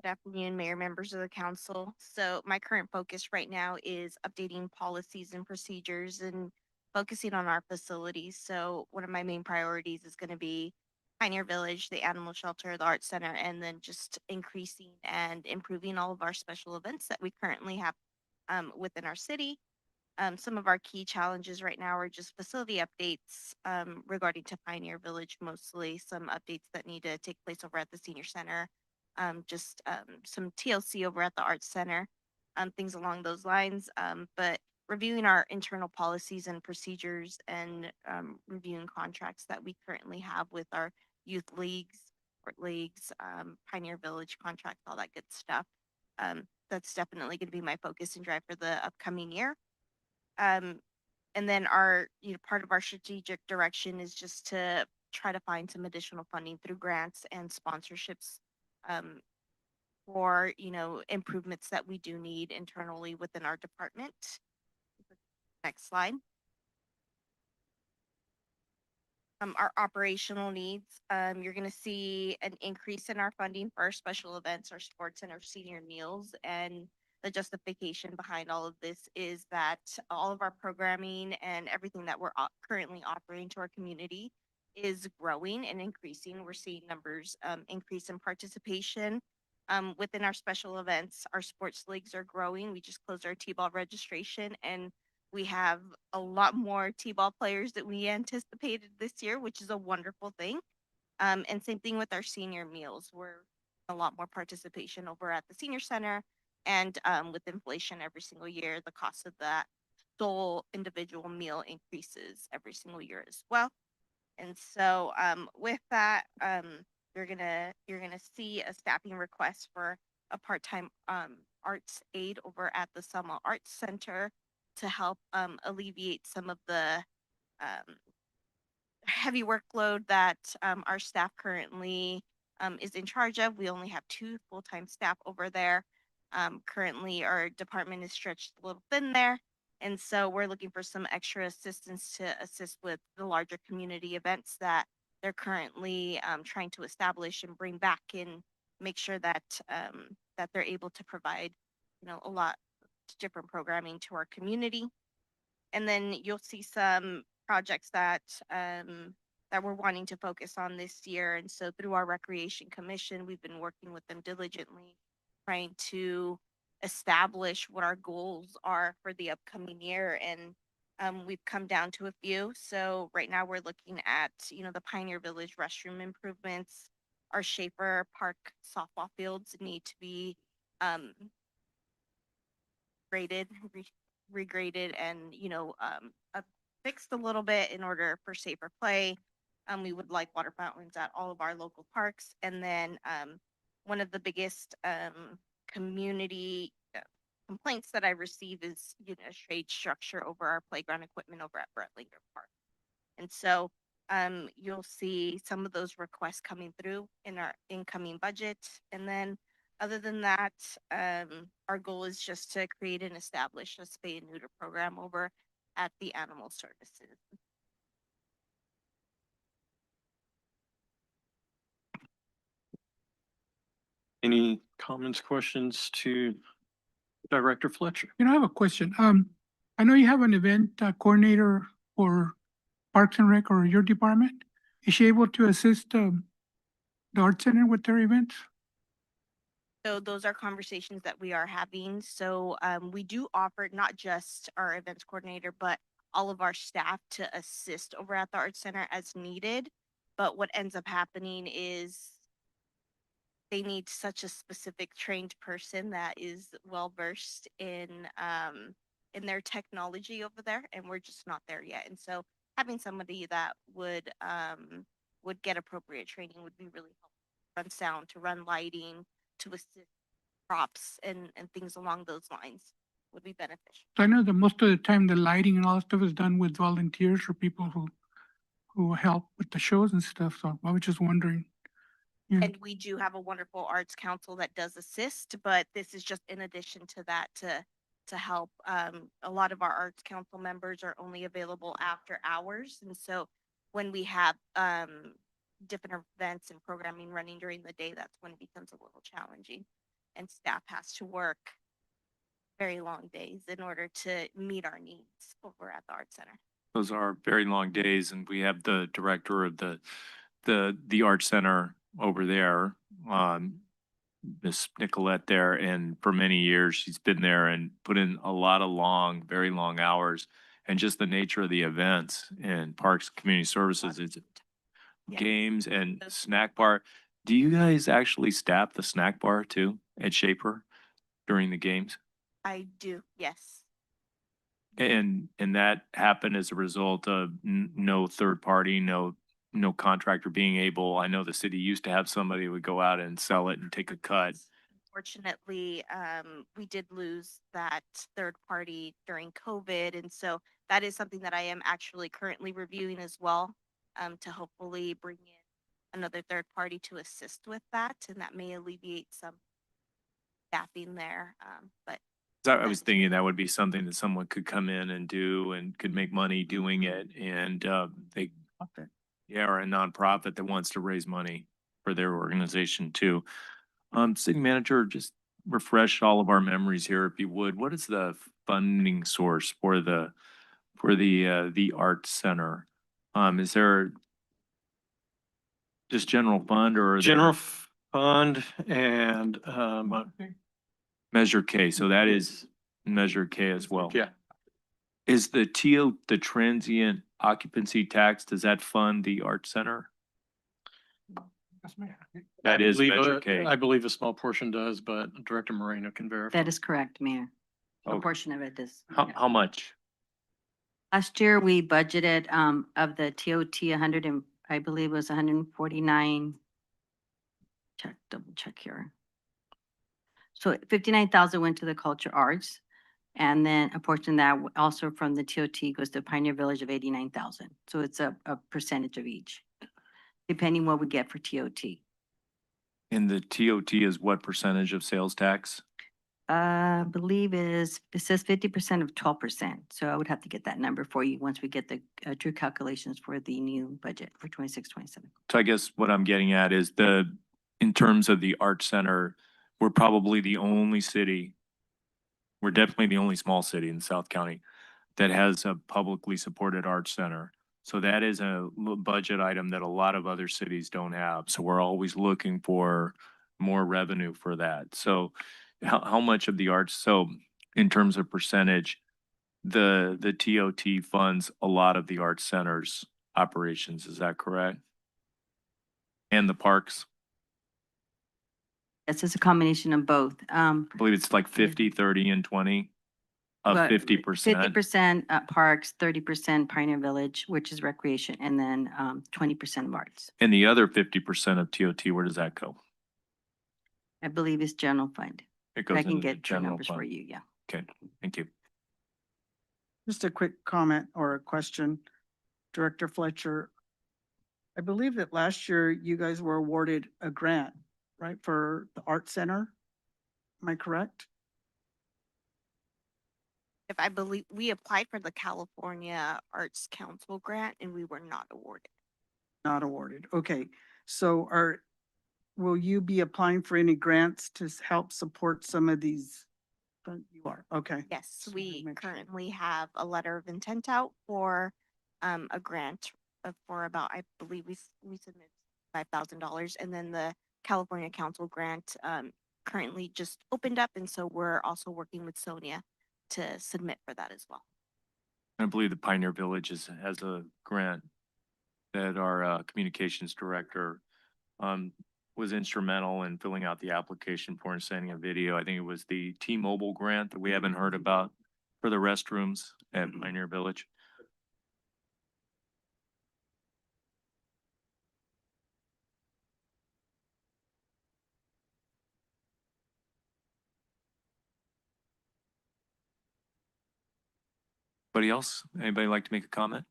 Good afternoon, Mayor, members of the council. So my current focus right now is updating policies and procedures and focusing on our facilities. So one of my main priorities is going to be Pioneer Village, the animal shelter, the art center, and then just increasing and improving all of our special events that we currently have within our city. Some of our key challenges right now are just facility updates regarding to Pioneer Village, mostly some updates that need to take place over at the senior center, some TLC over at the arts center, things along those lines. But reviewing our internal policies and procedures and reviewing contracts that we currently have with our youth leagues, sport leagues, Pioneer Village contracts, all that good stuff. That's definitely going to be my focus and drive for the upcoming year. And then part of our strategic direction is just to try to find some additional funding through grants and sponsorships for, improvements that we do need internally within our department. Next slide. Our operational needs, you're going to see an increase in our funding for our special events, our sports, and our senior meals. And the justification behind all of this is that all of our programming and everything that we're currently offering to our community is growing and increasing. We're seeing numbers increase in participation within our special events. Our sports leagues are growing. We just closed our T-ball registration, and we have a lot more T-ball players that we anticipated this year, which is a wonderful thing. And same thing with our senior meals. We're a lot more participation over at the senior center. And with inflation every single year, the cost of that sole individual meal increases every single year as well. And so with that, you're gonna see a staffing request for a part-time arts aide over at the Selma Arts Center to help alleviate some of the heavy workload that our staff currently is in charge of. We only have 2 full-time staff over there. Currently, our department is stretched a little thin there. And so we're looking for some extra assistance to assist with the larger community events that they're currently trying to establish and bring back and make sure that that they're able to provide, a lot of different programming to our community. And then you'll see some projects that that we're wanting to focus on this year. And so through our Recreation Commission, we've been working with them diligently, trying to establish what our goals are for the upcoming year. And we've come down to a few. So right now we're looking at, the Pioneer Village restroom improvements. Our Schaefer Park softball fields need to be graded, regraded, and fixed a little bit in order for safer play. We would like water fountains at all of our local parks, and then one of the biggest community complaints that I receive is shade structure over our playground equipment over at Bretlinger Park. And so you'll see some of those requests coming through in our incoming budget. And then other than that, our goal is just to create and establish a spay and neuter program over at the animal services. Any comments, questions to Director Fletcher? I have a question. I know you have an event coordinator for Parks and Rec or your department. Is she able to assist the Art Center with their events? So those are conversations that we are having. So we do offer not just our events coordinator, but all of our staff to assist over at the Art Center as needed. But what ends up happening is they need such a specific trained person that is well versed in their technology over there, and we're just not there yet. And so having somebody that would get appropriate training would be really helpful. Run sound, to run lighting, to assist props and things along those lines would be beneficial. So I know that most of the time the lighting and all that stuff is done with volunteers or people who help with the shows and stuff. So I was just wondering. Yeah. And we do have a wonderful arts council that does assist, but this is just in addition to that to help. A lot of our arts council members are only available after hours. And so when we have different events and programming running during the day, that's when it becomes a little challenging. And staff has to work very long days in order to meet our needs over at the Art Center. Those are very long days, and we have the director of the Art Center over there, Miss Nicolette there, and for many years she's been there and put in a lot of long, very long hours. And just the nature of the events in Parks Community Services, it's Yeah. games and snack bar. Do you guys actually staff the snack bar too at Shaper during the games? I do, yes. And that happened as a result of no third party, no contractor being able, I know the city used to have somebody who would go out and sell it and take a cut. Unfortunately, we did lose that third party during COVID. And so that is something that I am actually currently reviewing as well, to hopefully bring in another third party to assist with that. And that may alleviate some staffing there. But I was thinking that would be something that someone could come in and do and could make money doing it. And they, or a nonprofit that wants to raise money for their organization too. City manager, just refresh all of our memories here, if you would. What is the funding source for the art center? Is there just general fund or? General fund and Measure K, so that is Measure K as well. yeah. Is the the transient occupancy tax, does that fund the art center? That is Measure K. I believe a small portion does, but Director Moreno can verify. That is correct, Mayor. A Okay. portion of it is. How much? Last year, we budgeted, of the TOT, 100 and, I believe it was 149. Double check here. So 59,000 went to the culture arts. And then a portion of that also from the TOT goes to Pioneer Village of 89,000. So it's a percentage of each, depending what we get for TOT. And the TOT is what percentage of sales tax? I believe it says 50% of 12%. So I would have to get that number for you once we get the true calculations for the new budget for 26-27. So I guess what I'm getting at is in terms of the art center, we're probably the only city, we're definitely the only small city in South County that has a publicly supported art center. So that is a budget item that a lot of other cities don't have. So we're always looking for more revenue for that. So how much of the arts, so in terms of percentage, the TOT funds a lot of the arts centers operations, is that correct? And the parks? Yes, it's a combination of both. I believe it's like 50, 30, and 20 of 50%. 50% parks, 30% Pioneer Village, which is recreation, and then 20% of arts. And the other 50% of TOT, where does that go? I believe it's general fund. It I goes can into the get the general numbers for fund. you, yeah. Okay, thank you. Just a quick comment or a question. Director Fletcher, I believe that last year you guys were awarded a grant, right, for the Art Center? Am I correct? If I believe, we applied for the California Arts Council grant and we were not awarded. Not awarded. Okay. So will you be applying for any grants to help support some of these? You are, okay. Yes, Just wanted to we make sure. currently have a letter of intent out for a grant for about, I believe we submitted $5,000, and then the California Council grant currently just opened up, and so we're also working with Sonia to submit for that as well. I believe the Pioneer Village has a grant that our communications director was instrumental in filling out the application for and sending a video. I think it was the T-Mobile grant that we haven't heard about for the restrooms at Pioneer Village. Anybody else? Anybody like to make a comment?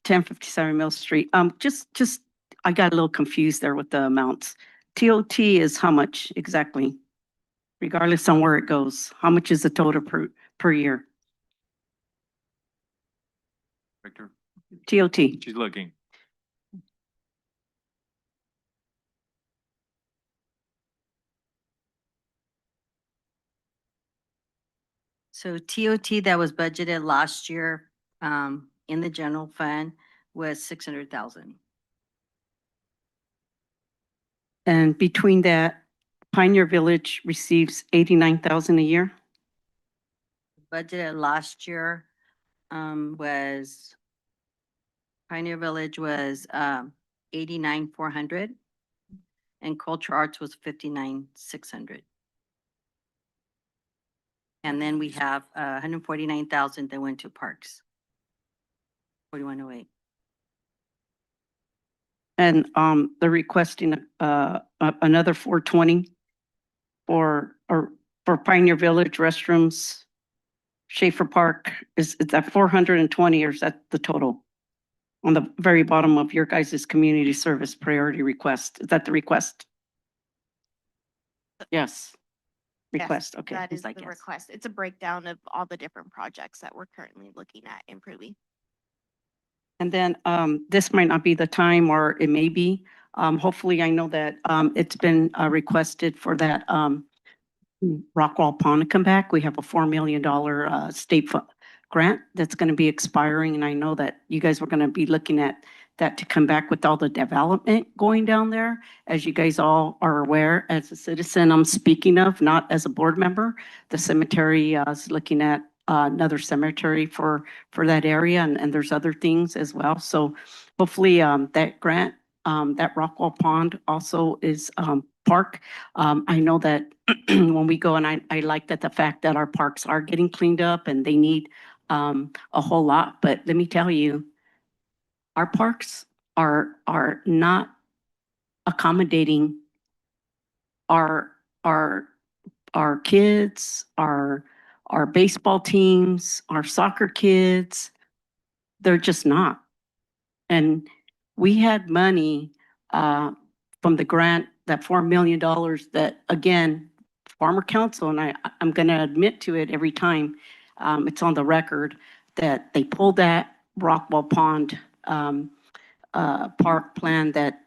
1057 Mill Street. I got a little confused there with the amounts. TOT is how much exactly? Regardless on where it goes, how much is the total per year? Victor? TOT. She's looking. So TOT that was budgeted last year in the general fund was 600,000. And between that, Pioneer Village receives 89,000 a year. Budgeted last year was Pioneer Village was 89,400 and Culture Arts was 59,600. And then we have 149,000 that went to parks. 4108. And they're requesting another 420 for Pioneer Village restrooms. Schaefer Park, is that 420 or is that the total? On the very bottom of your guys' community service priority request, is that the request? Yes. Request, okay. That is like the yes. request. It's a breakdown of all the different projects that we're currently looking at improving. And then this might not be the time, or it may be. Hopefully, I know that it's been requested for that Rockwall Pond to come back. We have a $4 million state grant that's going to be expiring, and I know that you guys were going to be looking at that to come back with all the development going down there. As you guys all are aware, as a citizen, I'm speaking of, not as a board member. The cemetery is looking at another cemetery for that area, and there's other things as well. So hopefully that grant, that Rockwall Pond also is park. I know that when we go, and I like that the fact that our parks are getting cleaned up and they need a whole lot. But let me tell you, our parks are not accommodating our kids, our baseball teams, our soccer kids. They're just not. And we had money from the grant, that $4 million that, again, Farmer Council, and I'm going to admit to it every time, it's on the record, that they pulled that Rockwall Pond park plan, that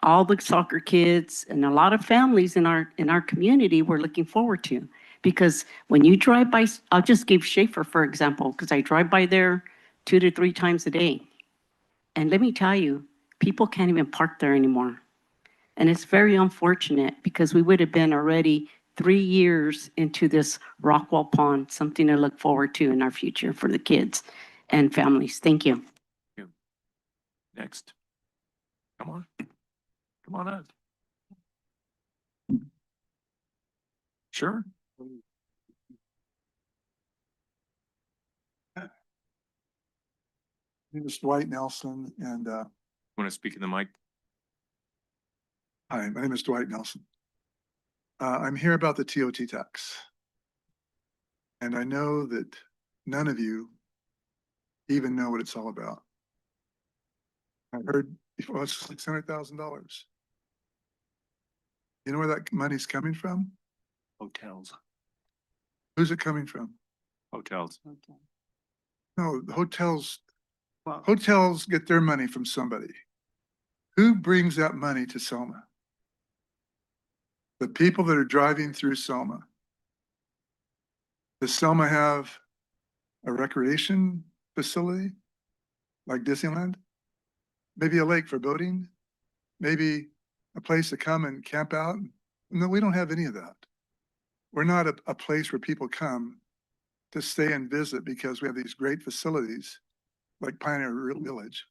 all the soccer kids and a lot of families in our community were looking forward to. Because when you drive by, I'll just give Schaefer, for example, because I drive by there 2 to 3 times a day. And let me tell you, people can't even park there anymore. And it's very unfortunate because we would have been already 3 years into this Rockwall Pond, something to look forward to in our future for the kids and families. Thank you. Next. Come on. Come on up. Sure. My name is Dwight Nelson, and Want to speak in the mic? hi, my name is Dwight Nelson. I'm here about the TOT tax. And I know that none of you even know what it's all about. I heard, well, it's $600,000. You know where that money's coming from? Hotels. Who's it coming from? Hotels. No, the hotels get their money from somebody. Who brings that money to Selma? The people that are driving through Selma. Does Selma have a recreation facility like Disneyland? Maybe a lake for boating? Maybe a place to come and camp out? No, we don't have any of that. We're not a place where people come to stay and visit because we have these great facilities like Pioneer Village.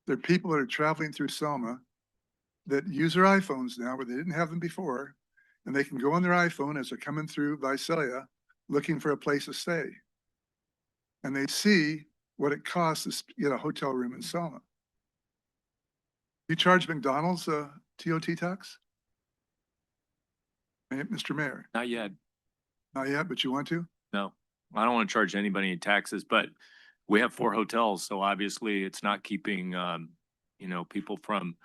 There are people that are traveling through Selma that use their iPhones now where they didn't have them before, and they can go on their iPhone as they're coming through Visalia looking for a place to stay. And they see what it costs to get a hotel room in Selma. You charge McDonald's a TOT tax? Mr. Mayor, Not yet. not yet, but you want to? No, I don't want to charge anybody any taxes, but we have 4 hotels, so obviously it's not keeping, people from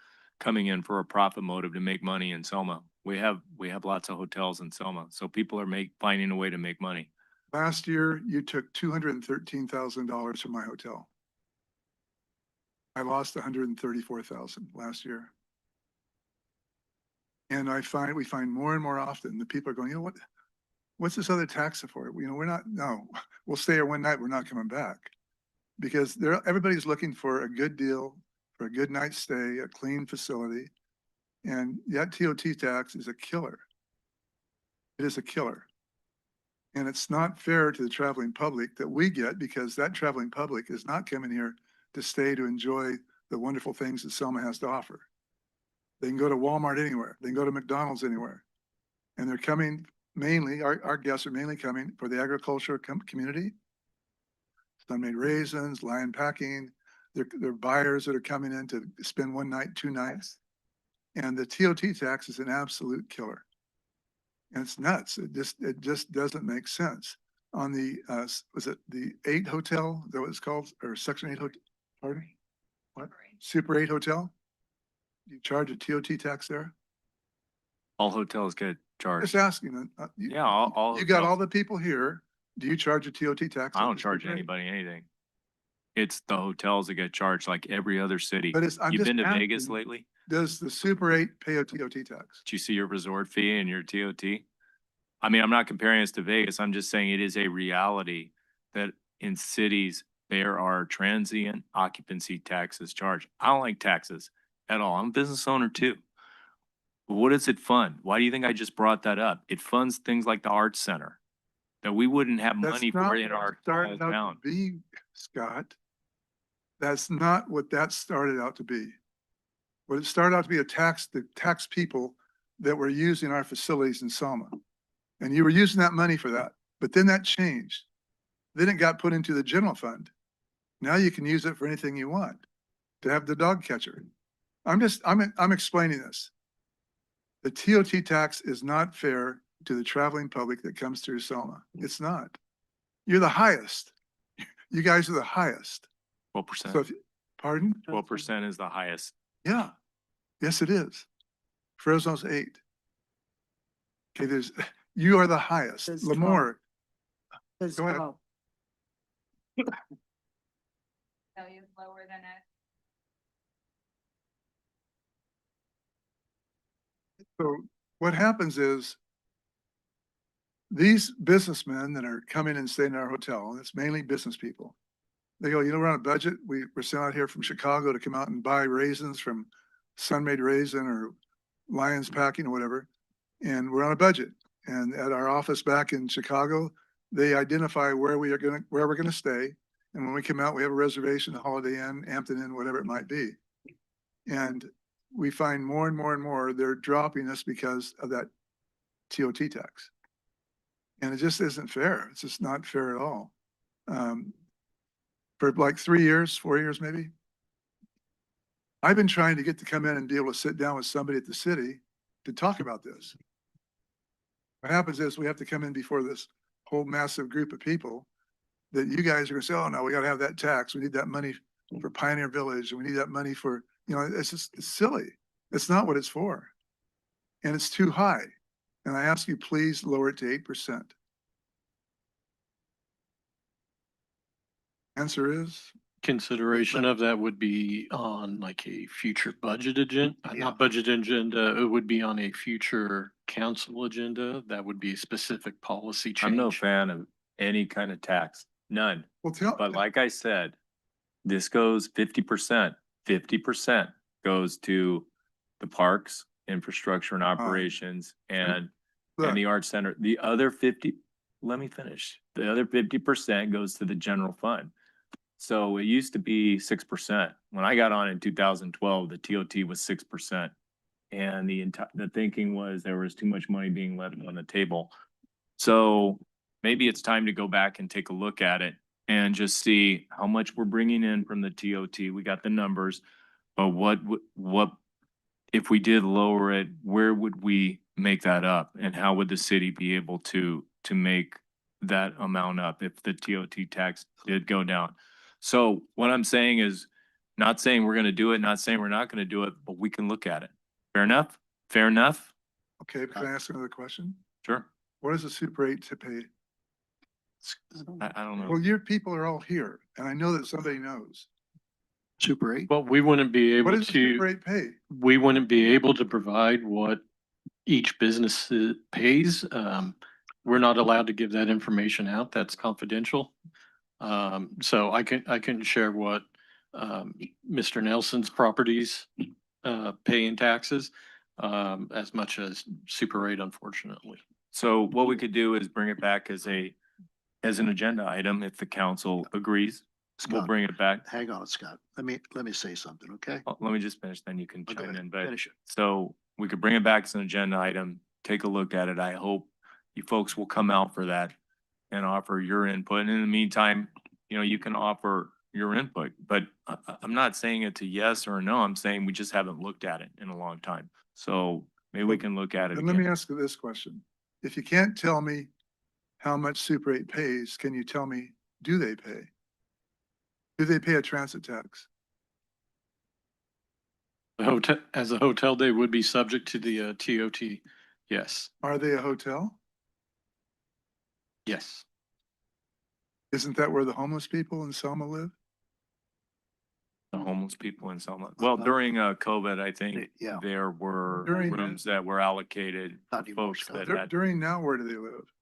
coming in for a profit motive to make money in Selma. We have lots of hotels in Selma, so people are finding a way to make money. Last year, you took $213,000 from my hotel. I lost $134,000 last year. And we find more and more often the people are going, you know what? What's this other tax for? We'll stay here one night. We're not coming back because everybody's looking for a good deal, for a good night's stay, a clean facility. And that TOT tax is a killer. It is a killer. And it's not fair to the traveling public that we get because that traveling public is not coming here to stay to enjoy the wonderful things that Selma has to offer. They can go to Walmart anywhere. They can go to McDonald's anywhere. And they're coming mainly, our guests are mainly coming for the agriculture community. Sun-made raisins, Lion Packing. They're buyers that are coming in to spend 1 night, 2 nights. And the TOT tax is an absolute killer. And it's nuts. It just doesn't make sense. On the, was it the 8 hotel, is that what it's called? Or Section 8 hotel, pardon? What? Super 8 hotel? You charge a TOT tax there? All hotels get charged. Just asking. Yeah, all You got hotels. all the people here. Do you charge a TOT tax? I on don't the charge Super 8? anybody anything. It's the hotels that get charged like every other city. But I'm You've just been to Vegas asking, lately? does the Super 8 pay a TOT tax? Did you see your resort fee and your TOT? I mean, I'm not comparing us to Vegas. I'm just saying it is a reality that in cities, there are transient occupancy taxes charged. I don't like taxes at all. I'm a business owner too. But what does it fund? Why do you think I just brought that up? It funds things like the Arts Center that we wouldn't have That's money not for what in it our started small out town. to be, Scott. That's not what that started out to be. What it started out to be to tax people that were using our facilities in Selma. And you were using that money for that. But then that changed. Then it got put into the general fund. Now you can use it for anything you want, to have the dog catcher. I'm explaining this. The TOT tax is not fair to the traveling public that comes through Selma. It's not. You're the highest. You guys are the highest. 12%. So pardon? 12% is the highest. Yeah. Yes, it is. Fresno's 8. Okay, you are the highest. There's Lemoore. There's Go ahead. 12. Tell you lower than it. So what happens is these businessmen that are coming and staying in our hotel, and it's mainly business people, they go, you know, we're on a budget. We're sent out here from Chicago to come out and buy raisins from Sun-Made Raisin or Lions Packing or whatever. And we're on a budget. And at our office back in Chicago, they identify where we're gonna stay. And when we come out, we have a reservation, the Holiday Inn, Hampton Inn, whatever it might be. And we find more and more and more, they're dropping us because of that TOT tax. And it just isn't fair. It's just not fair at all. For like 3 years, 4 years, maybe. I've been trying to get to come in and be able to sit down with somebody at the city to talk about this. What happens is we have to come in before this whole massive group of people that you guys are gonna say, oh no, we gotta have that tax. We need that money for Pioneer Village, and we need that money for, you know, it's silly. It's not what it's for. And it's too high. And I ask you, please lower it to 8%. Answer is, Consideration of that would be on like a future budget agenda, not budget agenda, it would be on a future council agenda. That would be a specific policy change. I'm no fan of any kind of tax, none. well, tell, But like I said, this goes 50%. 50% goes to the parks, infrastructure and operations and look, the arts center. The other 50, let me finish. The other 50% goes to the general fund. So it used to be 6%. When I got on in 2012, the TOT was 6%. And the thinking was there was too much money being left on the table. So maybe it's time to go back and take a look at it and just see how much we're bringing in from the TOT. We got the numbers, but what if we did lower it, where would we make that up? And how would the city be able to make that amount up if the TOT tax did go down? So what I'm saying is, not saying we're gonna do it, not saying we're not gonna do it, but we can look at it. Fair enough? Fair enough? okay, can I ask another question? Sure. What is the Super 8 to pay? I don't know. Well, your people are all here, and I know that somebody knows. Super 8? But we wouldn't be What able does the Super to, 8 pay? we wouldn't be able to provide what each business pays. We're not allowed to give that information out. That's confidential. So I can share what, Mr. Nelson's properties, pay in taxes, as much as Super 8, unfortunately. So what we could do is bring it back as an agenda item if the council agrees. We'll Scott, bring it back. hang on, Scott. Let me say something, okay? Let me just finish, then you can Oh, go chime ahead. in, but Finish it. so we could bring it back as an agenda item, take a look at it. I hope you folks will come out for that and offer your input. And in the meantime, you know, you can offer your input, but I'm not saying it's a yes or a no. I'm saying we just haven't looked at it in a long time. So maybe we can look at it Then let me again. ask you this question. If you can't tell me how much Super 8 pays, can you tell me, do they pay? Do they pay a transit tax? The hotel, as a hotel, they would be subject to the TOT. Yes, Are they a hotel? yes. Isn't that where the homeless people in Selma live? The homeless people in Selma. Well, during COVID, I think Yeah. there were During- rooms that were allocated Not anymore, folks Scott. that had. During now, where do they live?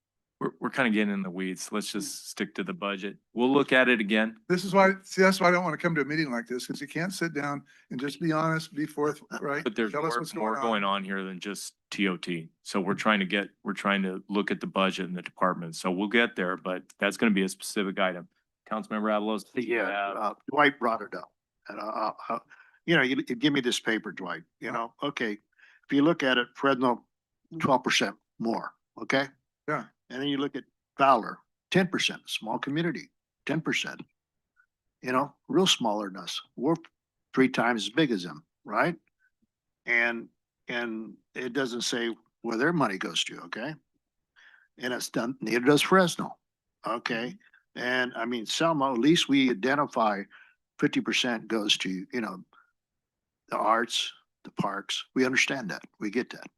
We're kind of getting in the weeds. Let's just stick to the budget. We'll look at it again. This is why, see, that's why I don't want to come to a meeting like this, because you can't sit down and just be honest, be forthright. But there's Tell us what's more going on here than just TOT. So we're trying to look at the budget and the department. So we'll get there, but that's gonna be a specific item. Councilmember Avalos? you have- Dwight brought it up. And you know, you give me this paper, Dwight, you know, okay. If you look at it, Fresno, 12% more, okay? Yeah. And then you look at Fowler, 10%, small community, 10%. You know, real smaller than us. We're 3 times as big as them, right? And it doesn't say where their money goes to, okay? And it's done, neither does Fresno, okay? And I mean, Selma, at least we identify 50% goes to, you know, the arts, the parks. We understand that. We get that.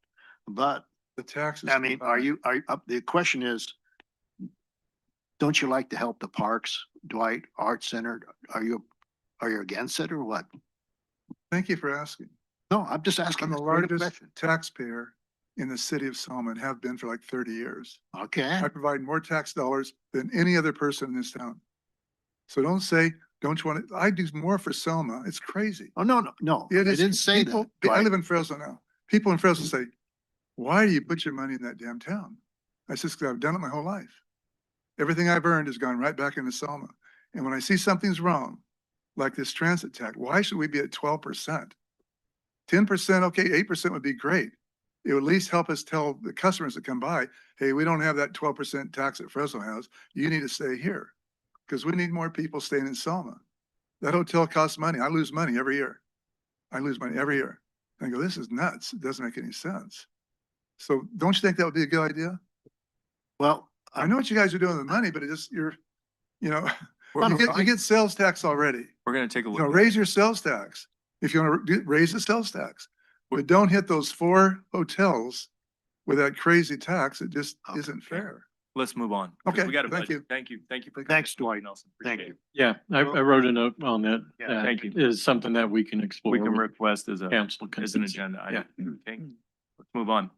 But The taxes. I mean, the question is, don't you like to help the parks, Dwight, Art Center? Are you against it or what? Thank you for asking. No, I'm just asking. I'm the a straight up largest question. taxpayer in the city of Selma and have been for like 30 years. Okay, I provide more tax dollars than any other person in this town. So don't say, don't you want to, I do more for Selma. It's crazy. oh, no, no, no, I It is. didn't say People- that. I Right. live in Fresno now. People in Fresno say, why do you put your money in that damn town? I said, because I've done it my whole life. Everything I've earned has gone right back into Selma. And when I see something's wrong, like this transit tax, why should we be at 12%? 10%, okay, 8% would be great. It would at least help us tell the customers that come by, hey, we don't have that 12% tax that Fresno has. You need to stay here. Because we need more people staying in Selma. That hotel costs money. I lose money every year. I lose money every year. And I go, this is nuts. It doesn't make any sense. So don't you think that would be a good idea? Well, I know what you guys are doing with the money, but it just, you know, We're- you get sales tax already. We're gonna take a You look. know, raise your sales tax. If you want to raise the sales tax, but don't hit those 4 hotels with that crazy tax. It just isn't fair. Let's move on. 'cause Okay, We got a thank budget. you. Thank you. Thank you. for Thanks, coming, Dwight. Nelson. Thank Appreciate you. it. Yeah, I wrote a note on that. Yeah, thank you. Is something that we can explore. We can with request as Council. an consent. agenda Yeah. item. Okay, let's move on.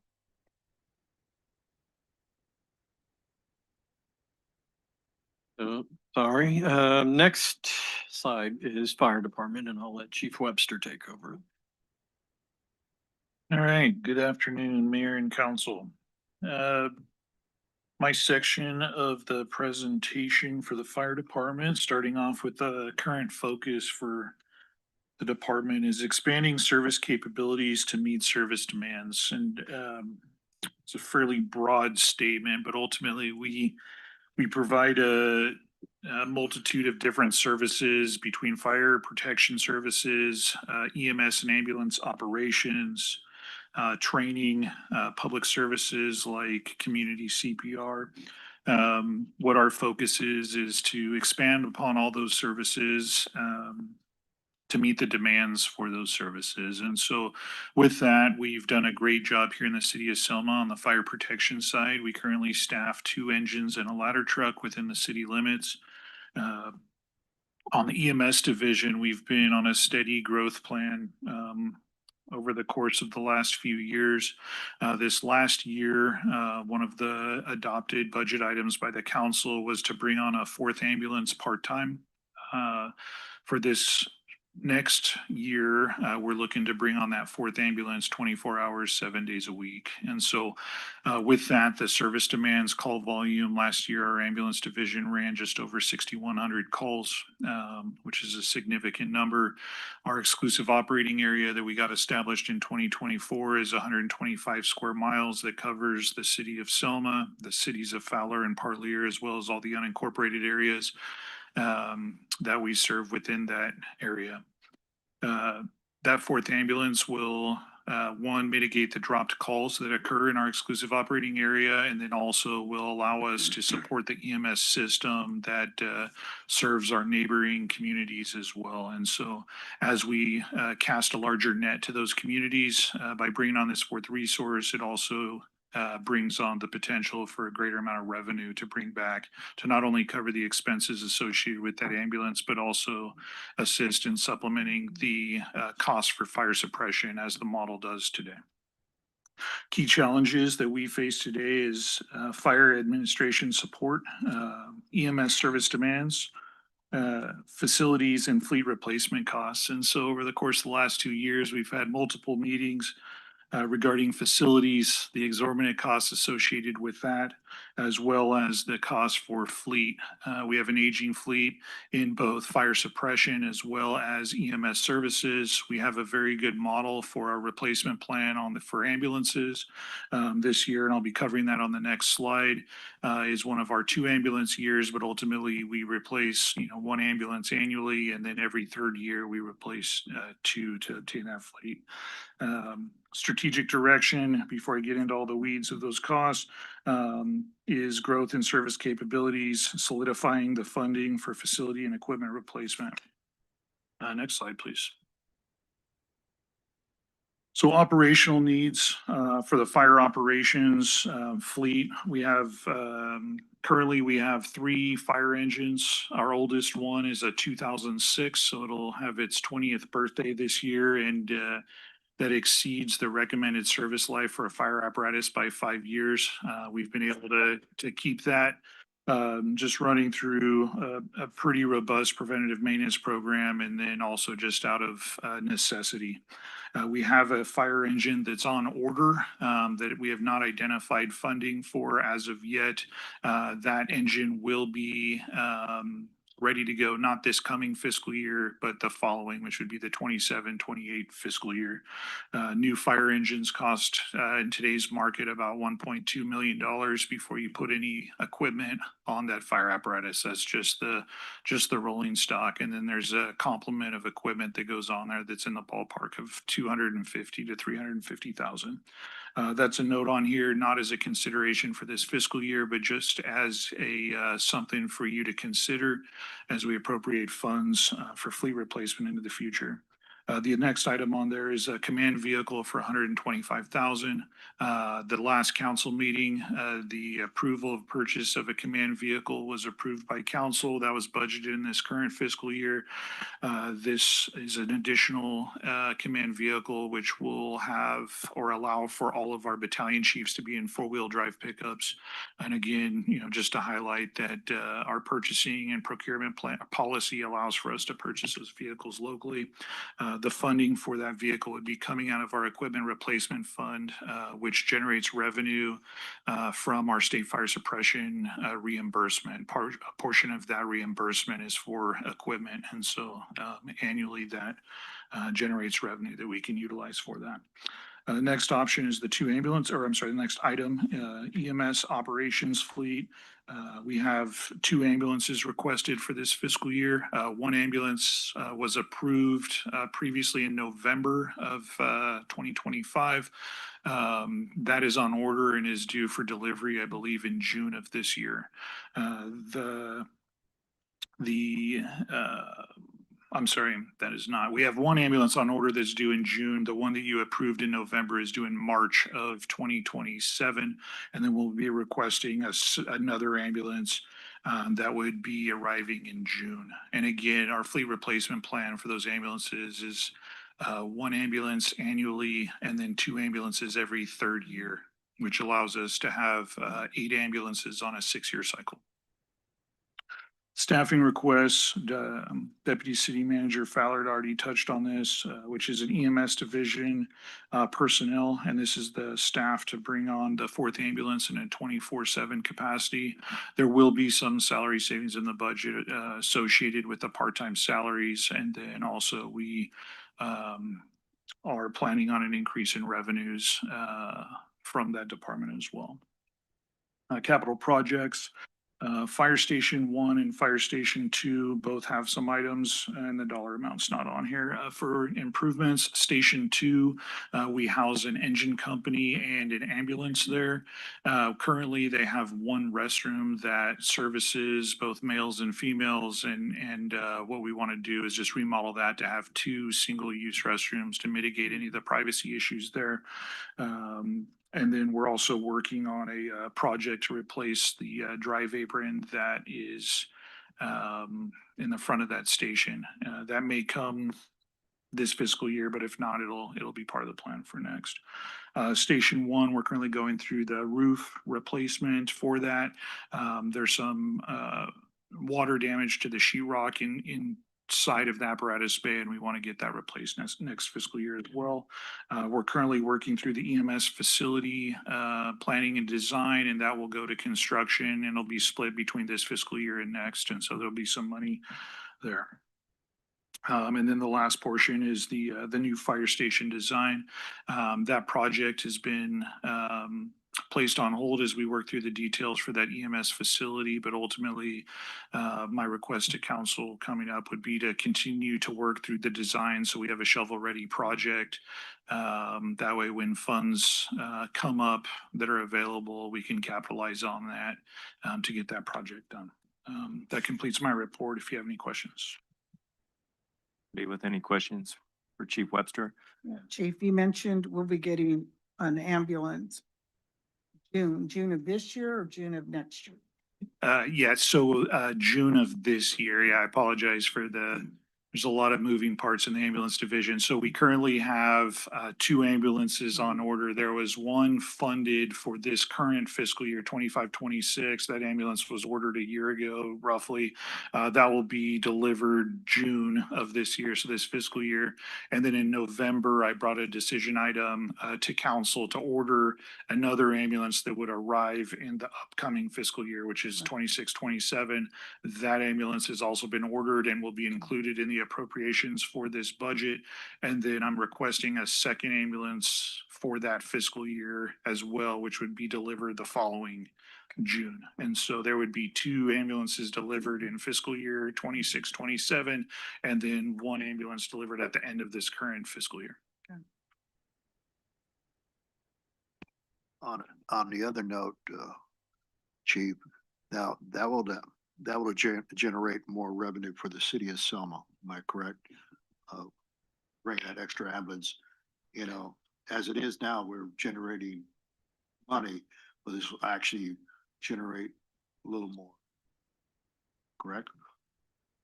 Sorry, next slide is fire department and I'll let Chief Webster take over. All right, good afternoon, Mayor and Council. My section of the presentation for the fire department, starting off with the current focus for the department, is expanding service capabilities to meet service demands. And it's a fairly broad statement, but ultimately we provide a multitude of different services between fire protection services, EMS and ambulance operations, training, public services like community CPR. What our focus is to expand upon all those services to meet the demands for those services. And so with that, we've done a great job here in the city of Selma on the fire protection side. We currently staff 2 engines and a ladder truck within the city limits. On the EMS division, we've been on a steady growth plan over the course of the last few years. This last year, one of the adopted budget items by the council was to bring on a 4th ambulance part-time. For this next year, we're looking to bring on that 4th ambulance 24 hours, 7 days a week. And so with that, the service demands call volume last year, our ambulance division ran just over 6,100 calls, which is a significant number. Our exclusive operating area that we got established in 2024 is 125 square miles that covers the city of Selma, the cities of Fowler and Partlier, as well as all the unincorporated areas that we serve within that area. That 4th ambulance will, one, mitigate the dropped calls that occur in our exclusive operating area, and then also will allow us to support the EMS system that serves our neighboring communities as well. And so as we cast a larger net to those communities by bringing on this 4th resource, it also brings on the potential for a greater amount of revenue to bring back to not only cover the expenses associated with that ambulance, but also assist in supplementing the cost for fire suppression as the model does today. Key challenges that we face today is fire administration support, EMS service demands, facilities and fleet replacement costs. And so over the course of the last 2 years, we've had multiple meetings regarding facilities, the exorbitant costs associated with that, as well as the cost for fleet. We have an aging fleet in both fire suppression as well as EMS services. We have a very good model for our replacement plan for ambulances this year, and I'll be covering that on the next slide. Is one of our 2 ambulance years, but ultimately we replace 1 ambulance annually, and then every 3rd year we replace 2 to obtain that fleet. Strategic direction, before I get into all the weeds of those costs, is growth in service capabilities, solidifying the funding for facility and equipment replacement. Next slide, please. So operational needs for the fire operations fleet, we have currently we have 3 fire engines. Our oldest one is a 2006, so it'll have its 20th birthday this year, and that exceeds the recommended service life for a fire apparatus by 5 years. We've been able to keep that just running through a pretty robust preventative maintenance program, and then also just out of necessity. We have a fire engine that's on order that we have not identified funding for as of yet. That engine will be ready to go, not this coming fiscal year, but the following, which would be the 27-28 fiscal year. New fire engines cost in today's market about $1.2 million before you put any equipment on that fire apparatus. That's just the rolling stock. And then there's a complement of equipment that goes on there that's in the ballpark of 250 to 350,000. That's a note on here, not as a consideration for this fiscal year, but just as a something for you to consider as we appropriate funds for fleet replacement into the future. The next item on there is a command vehicle for 125,000. The last council meeting, the approval of purchase of a command vehicle was approved by council. That was budgeted in this current fiscal year. This is an additional command vehicle which will have or allow for all of our battalion chiefs to be in four-wheel drive pickups. And again, just to highlight that our purchasing and procurement plan policy allows for us to purchase those vehicles locally. The funding for that vehicle would be coming out of our equipment replacement fund, which generates revenue from our state fire suppression reimbursement. A portion of that reimbursement is for equipment, and so annually that generates revenue that we can utilize for that. Next option is the next item, EMS operations fleet. We have 2 ambulances requested for this fiscal year. One ambulance was approved previously in November of 2025. That is on order and is due for delivery, I believe, in June of this year. I'm sorry, that is not. We have one ambulance on order that's due in June. The one that you approved in November is due in March of 2027. And then we'll be requesting another ambulance that would be arriving in June. And again, our fleet replacement plan for those ambulances is 1 ambulance annually and then 2 ambulances every 3rd year, which allows us to have 8 ambulances on a 6-year cycle. Staffing requests, Deputy City Manager Fallard already touched on this, which is an EMS division personnel, and this is the staff to bring on the 4th ambulance in a 24/7 capacity. There will be some salary savings in the budget associated with the part-time salaries, and then also we are planning on an increase in revenues from that department as well. Capital projects. Fire Station 1 and Fire Station 2 both have some items, and the dollar amount's not on here for improvements. Station 2, we house an engine company and an ambulance there. Currently, they have 1 restroom that services both males and females, and what we want to do is just remodel that to have 2 single-use restrooms to mitigate any of the privacy issues there. And then we're also working on a project to replace the drive apron that is in the front of that station. That may come this fiscal year, but if not, it'll be part of the plan for next. Station 1, we're currently going through the roof replacement for that. There's some water damage to the sheetrock inside of the apparatus bay, and we want to get that replaced next fiscal year as well. We're currently working through the EMS facility planning and design, and that will go to construction, and it'll be split between this fiscal year and next, and so there'll be some money there. And then the last portion is the new fire station design. That project has been placed on hold as we work through the details for that EMS facility, but ultimately my request to council coming up would be to continue to work through the design so we have a shovel-ready project. That way when funds come up that are available, we can capitalize on that to get that project done. That completes my report if you have any questions. With any questions for Chief Webster? Yeah, Chief, you mentioned we'll be getting an ambulance June of this year or June of next year? Yeah, so June of this year. Yeah, I apologize for the there's a lot of moving parts in the ambulance division. So we currently have 2 ambulances on order. There was one funded for this current fiscal year, 25-26. That ambulance was ordered a year ago, roughly. That will be delivered June of this year, so this fiscal year. And then in November, I brought a decision item to council to order another ambulance that would arrive in the upcoming fiscal year, which is 26-27. That ambulance has also been ordered and will be included in the appropriations for this budget. And then I'm requesting a second ambulance for that fiscal year as well, which would be delivered the following June. And so there would be 2 ambulances delivered in fiscal year 26-27, and then 1 ambulance delivered at the end of this current fiscal year. On the other note, Chief, now that will generate more revenue for the city of Selma. Am I correct? Bring that extra ambulance, you know, as it is now, we're generating money, but this will actually generate a little more. Correct?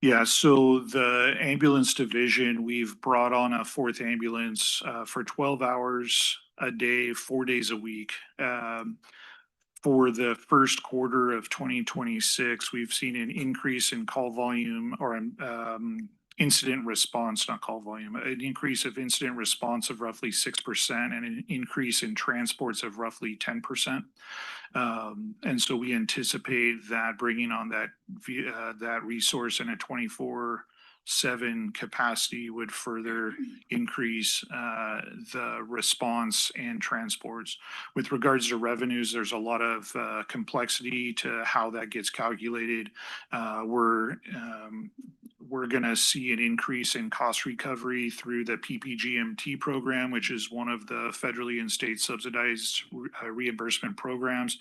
Yeah, so the ambulance division, we've brought on a 4th ambulance for 12 hours a day, 4 days a week. For the first quarter of 2026, we've seen an increase in call volume or incident response, not call volume, an increase of incident response of roughly 6% and an increase in transports of roughly 10%. And so we anticipate that bringing on that resource in a 24/7 capacity would further increase the response and transports. With regards to revenues, there's a lot of complexity to how that gets calculated. We're going to see an increase in cost recovery through the PPGMT program, which is one of the federally and state subsidized reimbursement programs.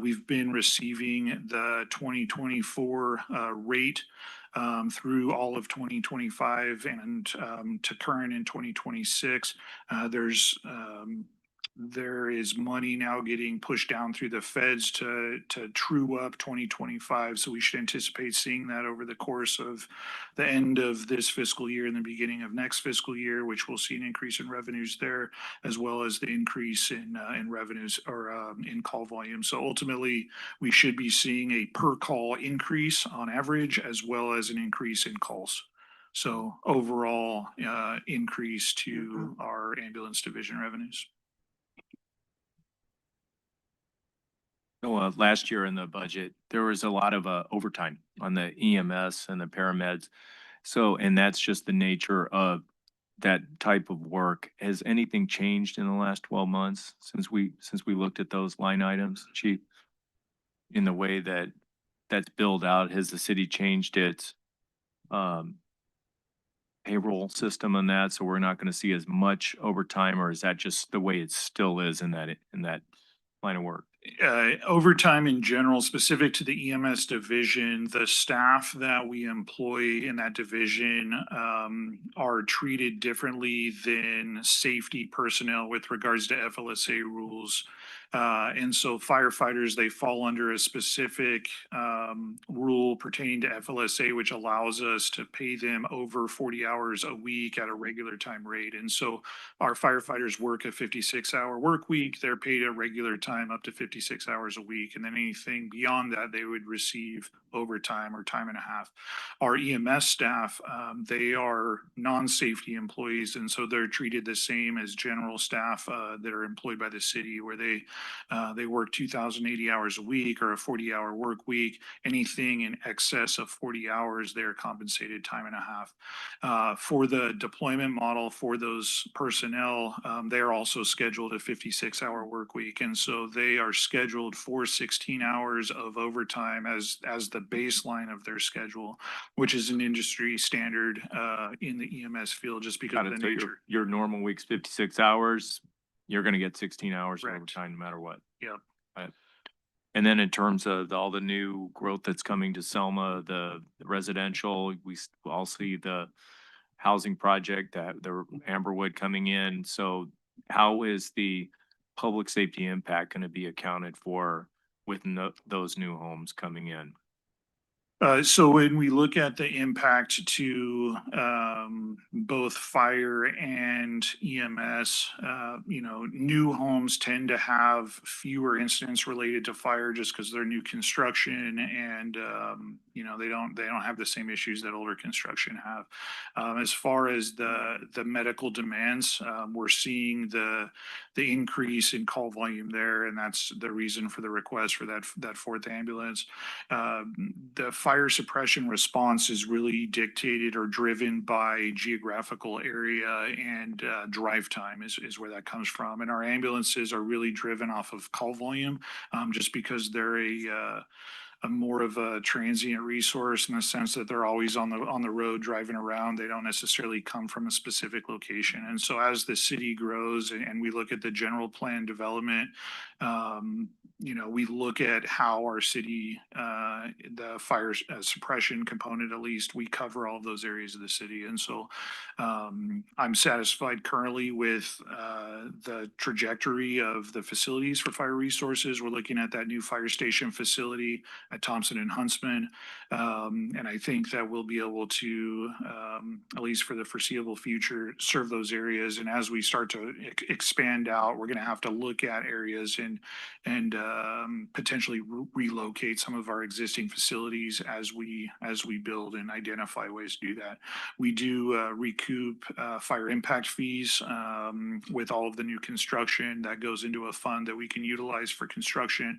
We've been receiving the 2024 rate through all of 2025 and to current in 2026. There is money now getting pushed down through the feds to true up 2025. So we should anticipate seeing that over the course of the end of this fiscal year and the beginning of next fiscal year, which we'll see an increase in revenues there, as well as the increase in revenues or in call volume. So ultimately, we should be seeing a per call increase on average, as well as an increase in calls. So overall, increase to our ambulance division revenues. So, last year in the budget, there was a lot of overtime on the EMS and the paramedics. So, and that's just the nature of that type of work. Has anything changed in the last 12 months since we looked at those line items, Chief? In the way that that's billed out, has the city changed its payroll system on that? So we're not going to see as much overtime, or is that just the way it still is in that line of work? Overtime in general, specific to the EMS division, the staff that we employ in that division are treated differently than safety personnel with regards to FLSA rules. And so firefighters, they fall under a specific rule pertaining to FLSA, which allows us to pay them over 40 hours a week at a regular time rate. And so our firefighters work a 56-hour work week. They're paid at regular time up to 56 hours a week. And then anything beyond that, they would receive overtime or time and a half. Our EMS staff, they are non-safety employees. And so they're treated the same as general staff that are employed by the city, where they work 2,080 hours a week or a 40-hour work week. Anything in excess of 40 hours, they're compensated time and a half. For the deployment model for those personnel, they are also scheduled a 56-hour work week. And so they are scheduled for 16 hours of overtime as the baseline of their schedule, which is an industry standard in the EMS field, just because of the So nature. your normal week's 56 hours, you're going to get 16 hours of Correct. overtime no matter what. Yep. Right. And then in terms of all the new growth that's coming to Selma, the residential, we all see the housing project, the Amberwood coming in. So how is the public safety impact going to be accounted for with those new homes coming in? So when we look at the impact to both fire and EMS, new homes tend to have fewer incidents related to fire just because they're new construction and they don't have the same issues that older construction have. As far as the medical demands, we're seeing the increase in call volume there, and that's the reason for the request for that fourth ambulance. The fire suppression response is really dictated or driven by geographical area and drive time is where that comes from. And our ambulances are really driven off of call volume, just because they're a more of a transient resource in the sense that they're always on the road driving around. They don't necessarily come from a specific location. And so as the city grows and we look at the general plan development, we look at how our city, the fire suppression component, at least, we cover all of those areas of the city. And so I'm satisfied currently with the trajectory of the facilities for fire resources. We're looking at that new fire station facility at Thompson and Huntsman. And I think that we'll be able to, at least for the foreseeable future, serve those areas. And as we start to expand out, we're going to have to look at areas and potentially relocate some of our existing facilities as we build and identify ways to do that. We do recoup fire impact fees with all of the new construction that goes into a fund that we can utilize for construction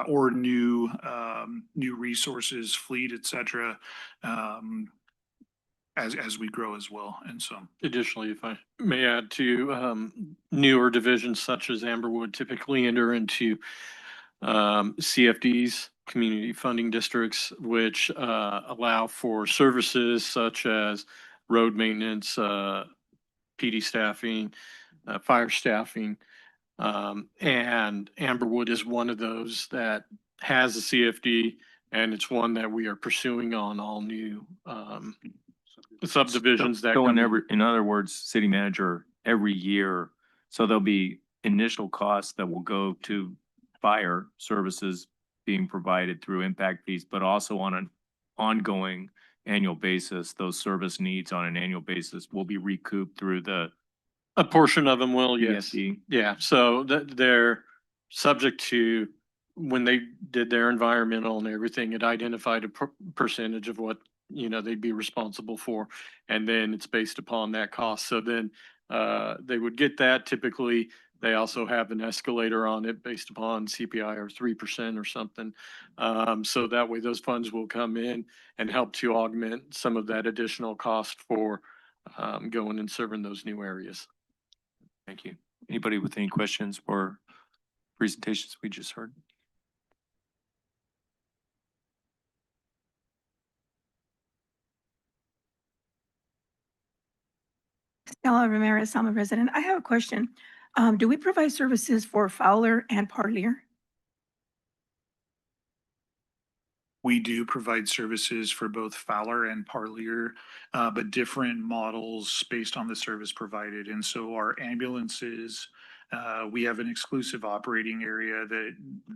or new resources, fleet, et cetera, as we grow as well. And so Additionally, if I may add to newer divisions such as Amberwood typically enter into CFDs, community funding districts, which allow for services such as road maintenance, PD staffing, fire staffing. And Amberwood is one of those that has a CFD, and it's one that we are pursuing on all new subdivisions that So come in other words, city manager, every year, so there'll be initial costs that will go to fire services being provided through impact fees, but also on an ongoing annual basis, those service needs on an annual basis will be recouped through the A portion of them will, yes. CFD. Yeah, so they're subject to, when they did their environmental and everything, it identified a percentage of what, they'd be responsible for. And then it's based upon that cost. So then they would get that. Typically, they also have an escalator on it based upon CPI or 3% or something. So that way those funds will come in and help to augment some of that additional cost for going and serving those new areas. Thank you. Anybody with any questions or presentations we just heard? Stella Ramirez, I'm a resident. I have a question. Do we provide services for Fowler and Parlier? we do provide services for both Fowler and Parlier, but different models based on the service provided. And so our ambulances, we have an exclusive operating area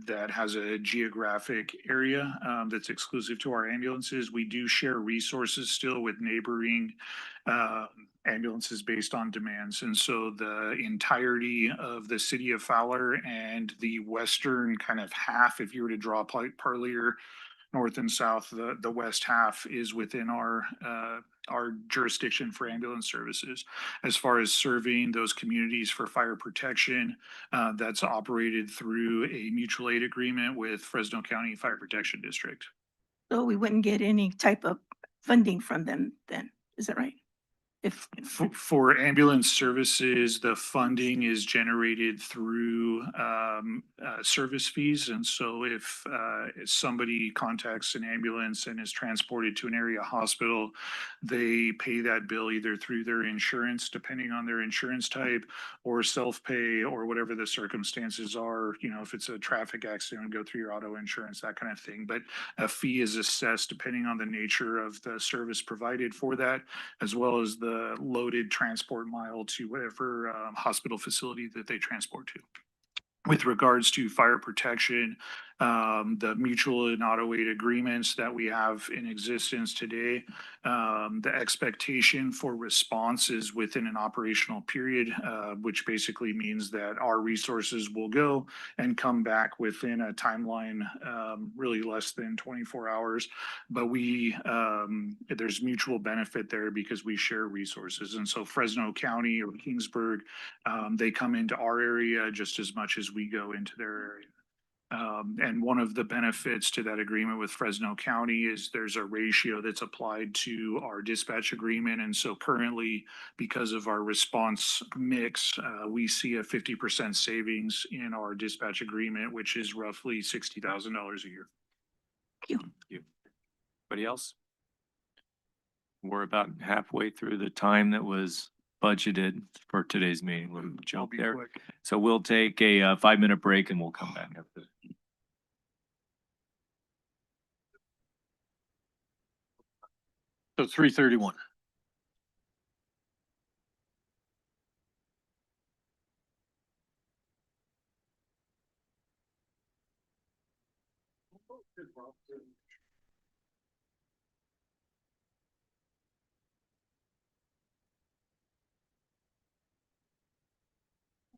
that has a geographic area that's exclusive to our ambulances. We do share resources still with neighboring ambulances based on demands. And so the entirety of the city of Fowler and the western kind of half, if you were to draw Parlier north and south, the west half is within our jurisdiction for ambulance services. As far as serving those communities for fire protection, that's operated through a mutual aid agreement with Fresno County Fire Protection District. So we wouldn't get any type of funding from them then, is that right? For ambulance services, the funding is generated through service fees. And so if somebody contacts an ambulance and is transported to an area hospital, they pay that bill either through their insurance, depending on their insurance type, or self-pay, or whatever the circumstances are. You know, if it's a traffic accident, go through your auto insurance, that kind of thing. But a fee is assessed depending on the nature of the service provided for that, as well as the loaded transport mile to whatever hospital facility that they transport to. With regards to fire protection, the mutual and auto aid agreements that we have in existence today. The expectation for response is within an operational period, which basically means that our resources will go and come back within a timeline, really less than 24 hours. But there's mutual benefit there because we share resources. And so Fresno County or Kingsburg, they come into our area just as much as we go into their area. And one of the benefits to that agreement with Fresno County is there's a ratio that's applied to our dispatch agreement. And so currently, because of our response mix, we see a 50% savings in our dispatch agreement, which is roughly $60,000 a year. Thank you. Anybody else? We're about halfway through the time that was budgeted for today's meeting. We'll jump there. So we'll take a 5-minute break and we'll come back after. So 3:31.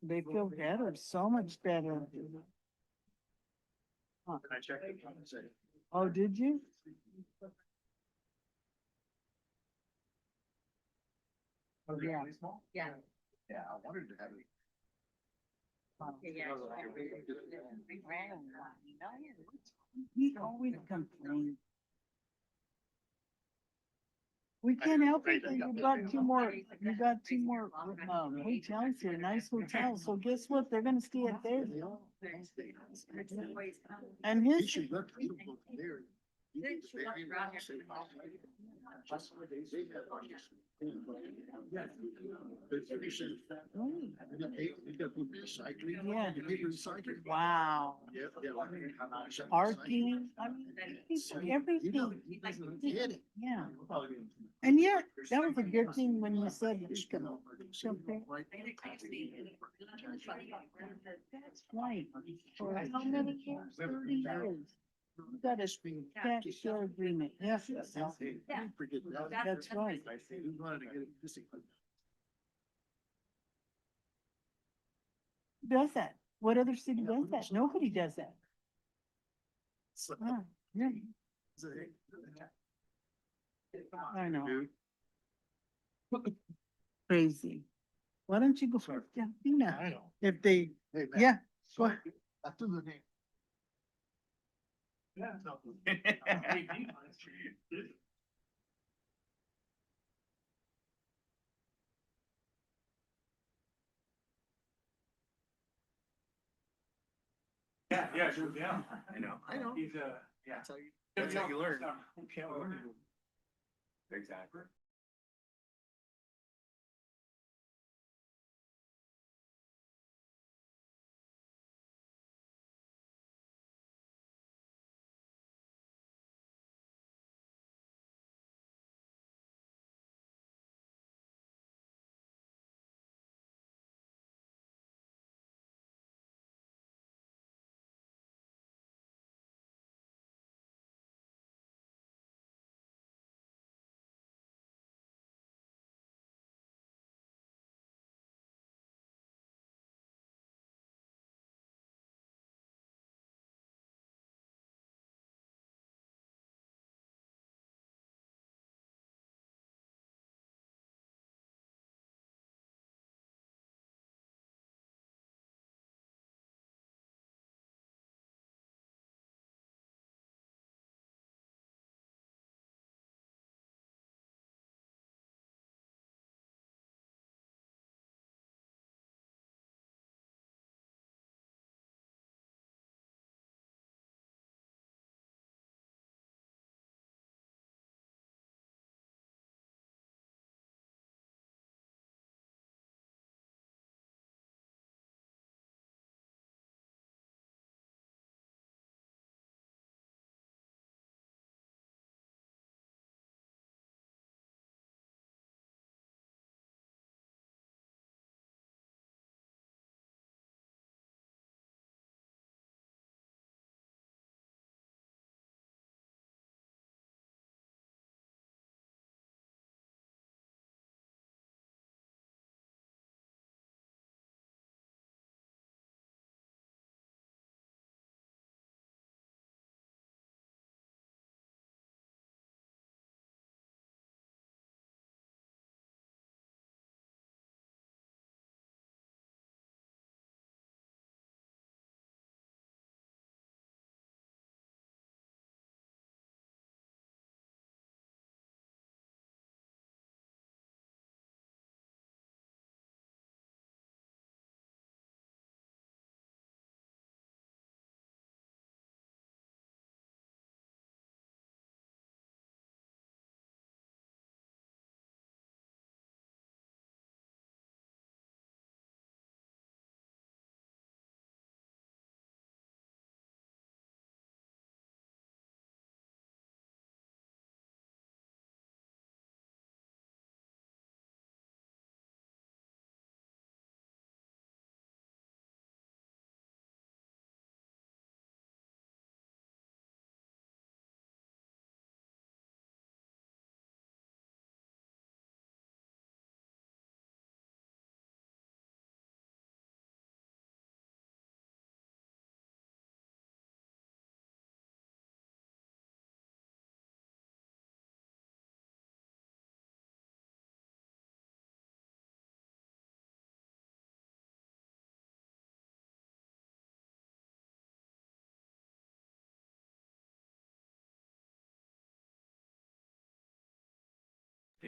They feel better, so much better. Huh. Oh, did you? Oh, yeah. Yeah. Yeah, I wanted to have it. He always complains. We can't help it, but you got two more hotels here, nice hotels, so guess what, they're gonna stay at theirs. And He his, should let people go there. wow, parking, I mean, everything. Yeah. And yet, that was a good thing when you said you can compare. That's right. For how many years? 30 years. You got a tax share agreement. Yes. That's right. Who does that? What other city does that? Nobody does that. Ah, yeah. I know. Crazy. Why don't you go for, yeah, Tina, if they, Hey, man. yeah, go ahead. After the name. Yeah, sure, yeah. I know. He's yeah. That's how you learn. Exactly.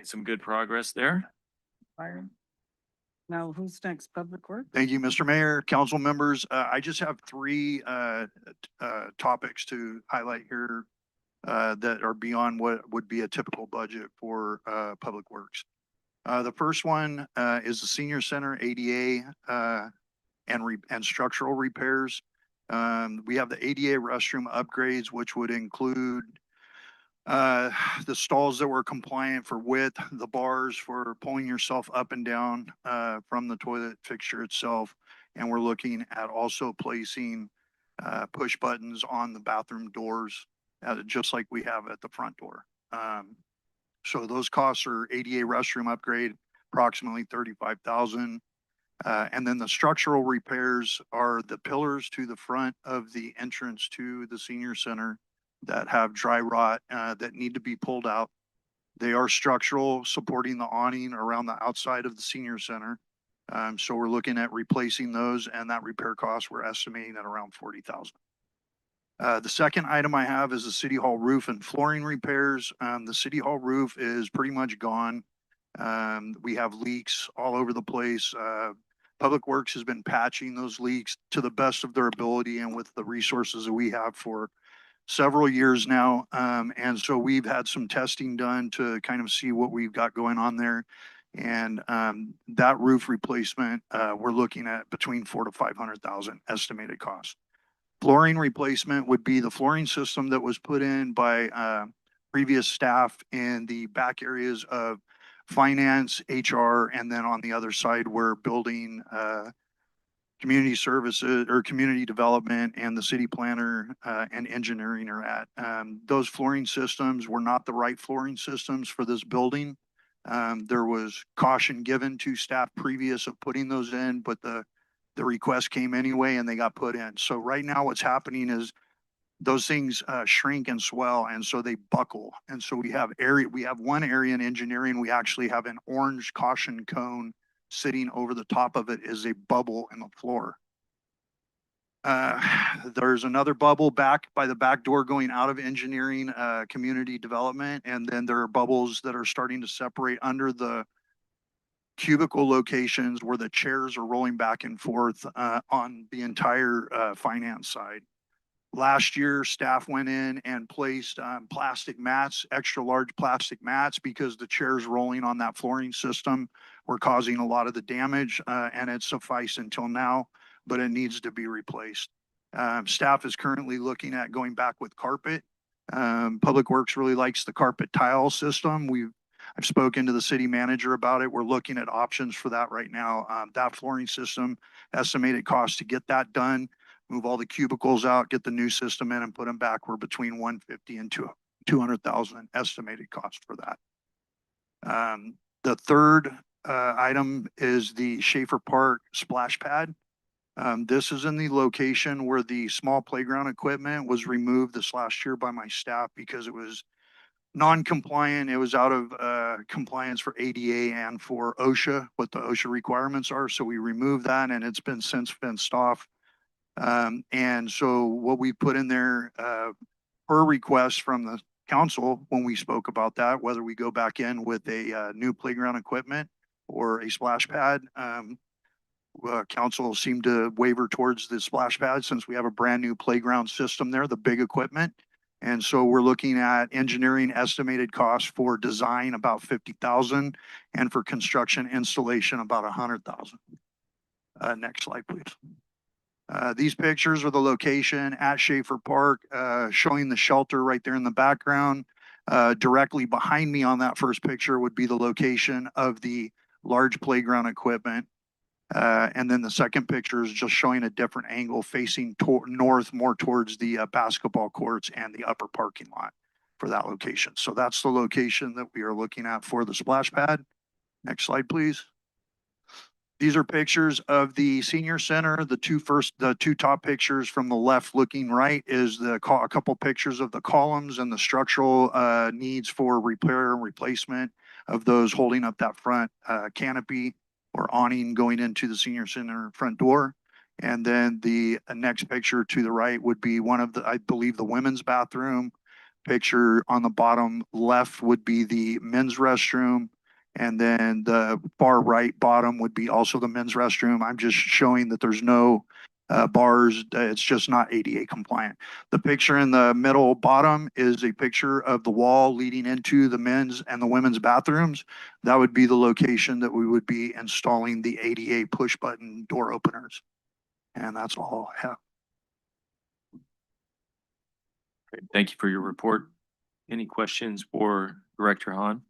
Some good progress there. Byron. Now, who's next? Public Works? Thank you, Mr. Mayor, council members. I just have three topics to highlight here that are beyond what would be a typical budget for Public Works. The first one is the senior center ADA and structural repairs. We have the ADA restroom upgrades, which would include the stalls that were compliant for width, the bars for pulling yourself up and down from the toilet fixture itself. And we're looking at also placing push buttons on the bathroom doors, just like we have at the front door. So those costs are ADA restroom upgrade, approximately 35,000. And then the structural repairs are the pillars to the front of the entrance to the senior center that have dry rot that need to be pulled out. They are structural, supporting the awning around the outside of the senior center. So we're looking at replacing those, and that repair cost we're estimating at around 40,000. The second item I have is the City Hall roof and flooring repairs. The City Hall roof is pretty much gone. We have leaks all over the place. Public Works has been patching those leaks to the best of their ability and with the resources that we have for several years now. And so we've had some testing done to kind of see what we've got going on there. And that roof replacement, we're looking at between 400,000 to 500,000 estimated cost. Flooring replacement would be the flooring system that was put in by previous staff in the back areas of finance, HR, and then on the other side, we're building community services or community development, and the city planner and engineering are at. Those flooring systems were not the right flooring systems for this building. There was caution given to staff previous of putting those in, but the request came anyway and they got put in. So right now what's happening is those things shrink and swell, and so they buckle. And so we have one area in engineering, we actually have an orange caution cone sitting over the top of it is a bubble in the floor. There's another bubble back by the back door going out of engineering, community development, and then there are bubbles that are starting to separate under the cubicle locations where the chairs are rolling back and forth on the entire finance side. Last year, staff went in and placed plastic mats, extra large plastic mats, because the chairs rolling on that flooring system were causing a lot of the damage, and it sufficed until now, but it needs to be replaced. Staff is currently looking at going back with carpet. Public Works really likes the carpet tile system. I've spoken to the city manager about it. We're looking at options for that right now. That flooring system, estimated cost to get that done, move all the cubicles out, get the new system in and put them back. We're between 150 and 200,000 estimated cost for that. The third item is the Schaefer Park splash pad. This is in the location where the small playground equipment was removed this last year by my staff because it was non-compliant. It was out of compliance for ADA and for OSHA, what the OSHA requirements are. So we removed that, and it's been since fenced off. And so what we put in there per request from the council when we spoke about that, whether we go back in with a new playground equipment or a splash pad, council seemed to waver towards the splash pad since we have a brand new playground system there, the big equipment. And so we're looking at engineering estimated cost for design about 50,000 and for construction installation about 100,000. Next slide, please. These pictures are the location at Schaefer Park, showing the shelter right there in the background. Directly behind me on that first picture would be the location of the large playground equipment. And then the second picture is just showing a different angle facing north, more towards the basketball courts and the upper parking lot for that location. So that's the location that we are looking at for the splash pad. Next slide, please. These are pictures of the senior center. The two top pictures from the left looking right is a couple pictures of the columns and the structural needs for repair and replacement of those holding up that front canopy or awning going into the senior center front door. And then the next picture to the right would be one of the, I believe, the women's bathroom picture on the bottom left would be the men's restroom. And then the far right bottom would be also the men's restroom. I'm just showing that there's no bars. It's just not ADA compliant. The picture in the middle bottom is a picture of the wall leading into the men's and the women's bathrooms. That would be the location that we would be installing the ADA push button door openers. And that's all I have. Great. Thank you for your report. Any questions for Director Hahn?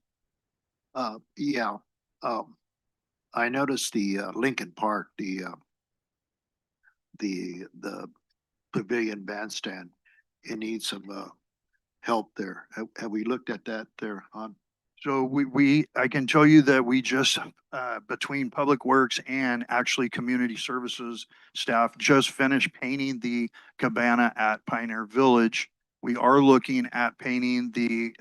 Yeah, I noticed the Lincoln Park, the pavilion bandstand. It needs some help there. Have we looked at that there on? So I can tell you that we just, between Public Works and actually Community Services staff, just finished painting the cabana at Pioneer Village. We are looking at painting the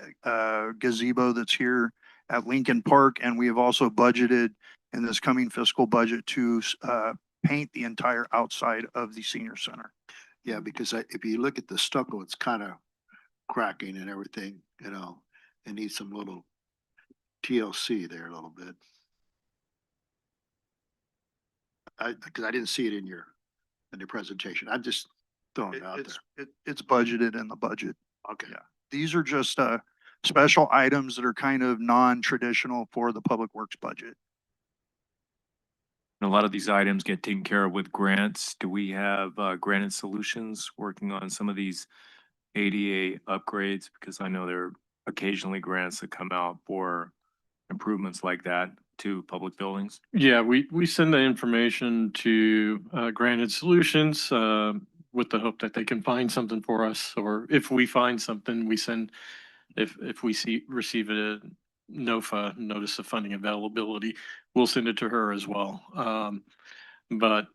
gazebo that's here at Lincoln Park, and we have also budgeted in this coming fiscal budget to paint the entire outside of the senior center. Yeah, because if you look at the stucco, it's kind of cracking and everything, you know, it needs some little TLC there a little bit. Because I didn't see it in your presentation. I'm just throwing it out there. It's budgeted in the budget. Okay. Yeah. These are just special items that are kind of non-traditional for the Public Works budget. A lot of these items get taken care of with grants. Do we have Granite Solutions working on some of these ADA upgrades? Because I know there are occasionally grants that come out for improvements like that to public buildings. Yeah, we send the information to Granite Solutions with the hope that they can find something for us, or if we find something, we send, if we receive a NOFA, notice of funding availability, we'll send it to her as well. But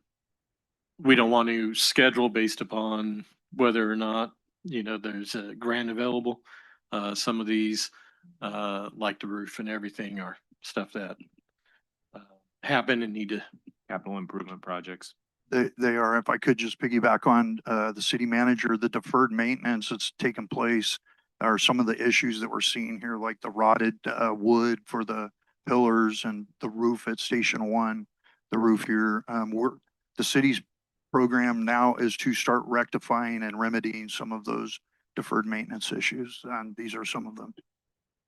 we don't want to schedule based upon whether or not, you know, there's a grant available. Some of these, like the roof and everything, are stuff that happen and need to. Capital improvement projects. They are, if I could just piggyback on the city manager, the deferred maintenance that's taken place are some of the issues that we're seeing here, like the rotted wood for the pillars and the roof at Station 1, the roof here. The city's program now is to start rectifying and remedying some of those deferred maintenance issues, and these are some of them.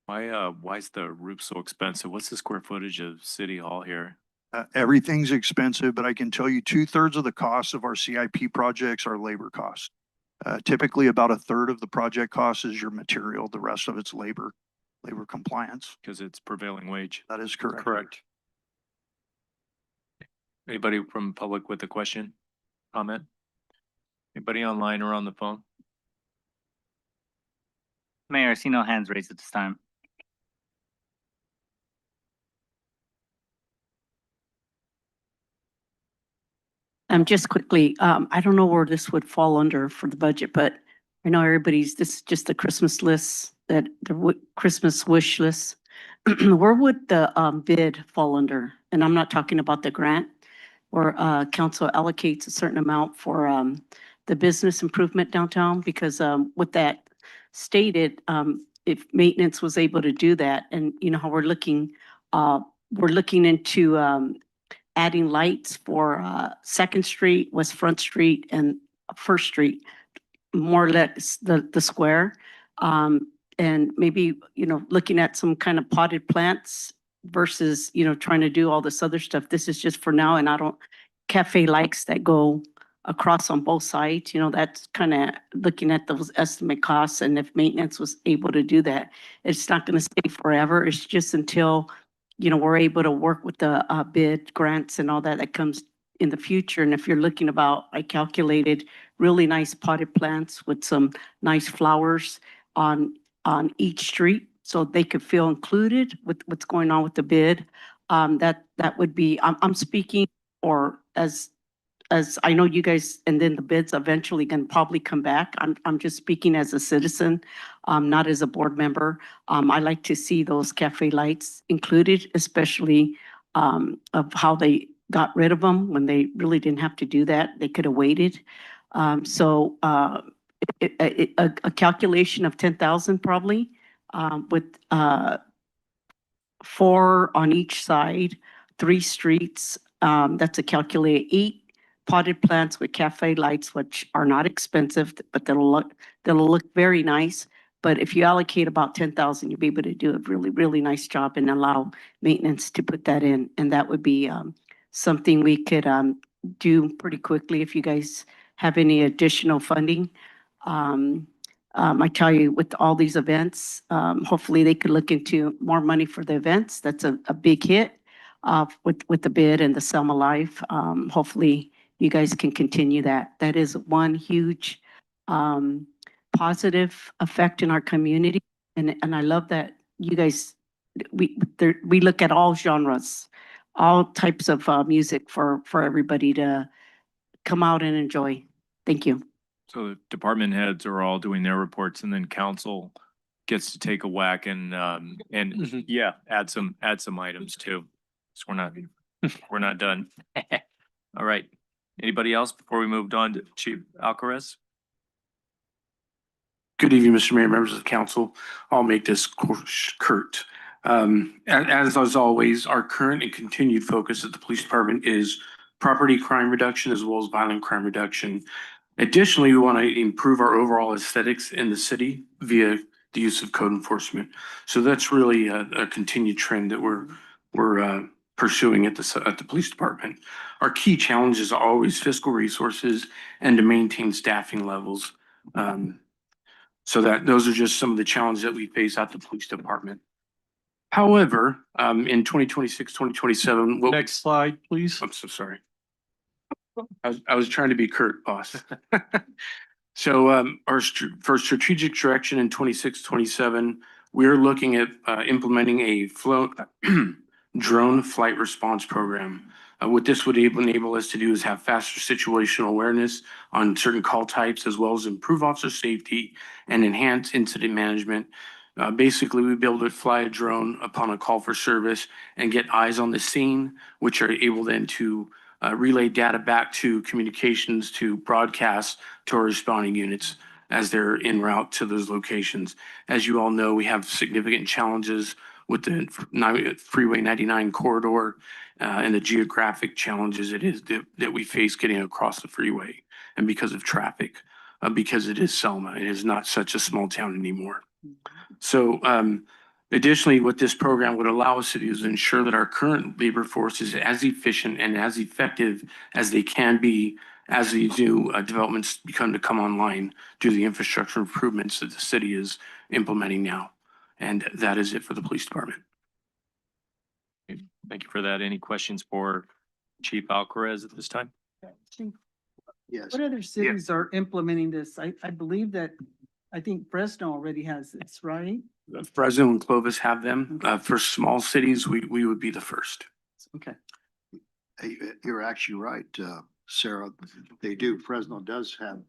Why is the roof so expensive? What's the square footage of City Hall here? Everything's expensive, but I can tell you 2/3 of the cost of our CIP projects are labor costs. Typically about 1/3 of the project cost is your material. The rest of it's labor compliance. Because it's prevailing wage. That is correct. Correct. Anybody from public with a question, comment? Anybody online or on the phone? Mayor, I see no hands raised at this time. Just quickly, I don't know where this would fall under for the budget, but I know this is just the Christmas list, Christmas wish list. Where would the bid fall under? And I'm not talking about the grant, where council allocates a certain amount for the business improvement downtown, because with that stated, if maintenance was able to do that, and you know how we're looking into adding lights for 2nd Street, West Front Street, and 1st Street, more or less the square. And maybe, you know, looking at some kind of potted plants versus, you know, trying to do all this other stuff. This is just for now, and cafe lights that go across on both sides, you know, that's kind of looking at those estimate costs, and if maintenance was able to do that, it's not going to stay forever. It's just until, you know, we're able to work with the bid grants and all that comes in the future. And if you're looking about, I calculated really nice potted plants with some nice flowers on each street, so they could feel included with what's going on with the bid. That would be, I'm speaking, or as I know you guys, and then the bids eventually can probably come back. I'm just speaking as a citizen, not as a board member. I like to see those cafe lights included, especially of how they got rid of them when they really didn't have to do that. They could have waited. So if a calculation of 10,000 probably, with, 4 on each side, 3 streets. That's a calculate 8 potted plants with cafe lights, which are not expensive, but they'll look very nice. But if you allocate about 10,000, you'll be able to do a really, really nice job and allow maintenance to put that in. And that would be, something we could, do pretty quickly if you guys have any additional funding. I tell you, with all these events, hopefully they could look into more money for the events. That's a big hit, with the bid and the Selma Life. Hopefully you guys can continue that. That is one huge, positive effect in our community. And I love that you guys, we look at all genres, all types of, music for everybody to come out and enjoy. Thank you. So the department heads are all doing their reports and then council gets to take a whack and yeah, add some items too. So we're not done. All right. Anybody else before we moved on to Chief Alcaraz? Good evening, Mr. Mayor, members of the council. I'll make this curt. As always, our current and continued focus at the police department is property crime reduction as well as violent crime reduction. Additionally, we want to improve our overall aesthetics in the city via the use of code enforcement. So that's really a continued trend that we're pursuing at the police department. Our key challenge is always fiscal resources and to maintain staffing levels. So that those are just some of the challenges that we face at the police department. However, in 2026, 2027, Next slide, please. I'm so sorry. I was trying to be curt, boss. So for strategic direction in 26, 27, we're looking at implementing a drone flight response program. What this would enable us to do is have faster situational awareness on certain call types, as well as improve officer safety and enhance incident management. Basically, we'd be able to fly a drone upon a call for service and get eyes on the scene, which are able then to relay data back to communications to broadcast to our responding units as they're en route to those locations. As you all know, we have significant challenges with the Freeway 99 corridor and the geographic challenges it is that we face getting across the freeway, and because of traffic, because it is Selma, it is not such a small town anymore. So additionally, what this program would allow us to do is ensure that our current labor force is as efficient and as effective as they can be as these new developments come online due to the infrastructure improvements that the city is implementing now. And that is it for the police department. Thank you for that. Any questions for Chief Alcaraz at this time? Yes. What other cities are implementing this? I believe that, I think Fresno already has this, right? Fresno and Clovis have them. For small cities, we would be the first. Okay. You're actually right, Sarah. They do. Fresno does have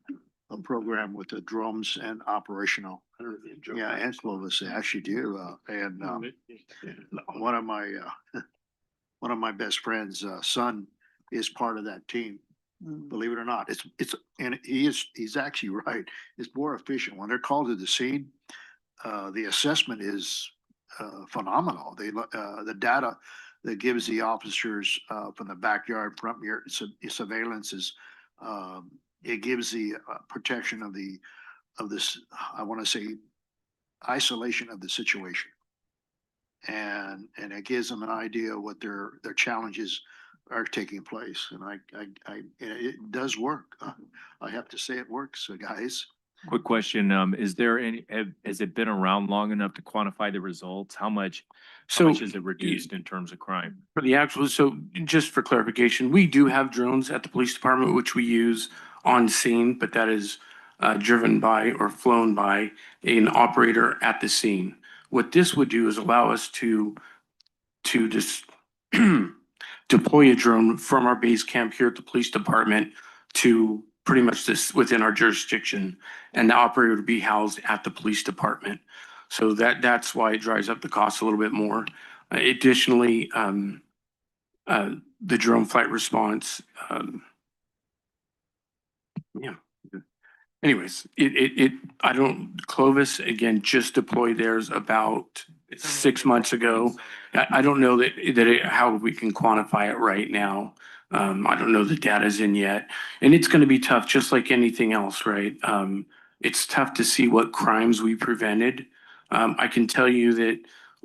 a program with the drones and operational. Yeah, and Clovis, they actually do. And one of my best friends' son is part of that team. Believe it or not, and he's actually right. It's more efficient when they're called to the scene. The assessment is phenomenal. The data that gives the officers from the backyard, front yard surveillance is it gives the protection of this. I want to say isolation of the situation, and it gives them an idea of what their challenges are taking place, and it does work. I have to say it works, guys. Quick question, is there has it been around long enough to quantify the results? How much is it reduced in terms of crime? For the actual, so just for clarification, we do have drones at the police department, which we use on scene, but that is driven by or flown by an operator at the scene. What this would do is allow us to just deploy a drone from our base camp here at the police department to pretty much this within our jurisdiction, and the operator would be housed at the police department. So that's why it drives up the cost a little bit more. Additionally, the drone flight response, yeah, anyways, I don't, Clovis, again, just deployed theirs about 6 months ago. I don't know how we can quantify it right now. I don't know the data's in yet, and it's gonna be tough, just like anything else, right? It's tough to see what crimes we prevented. I can tell you that,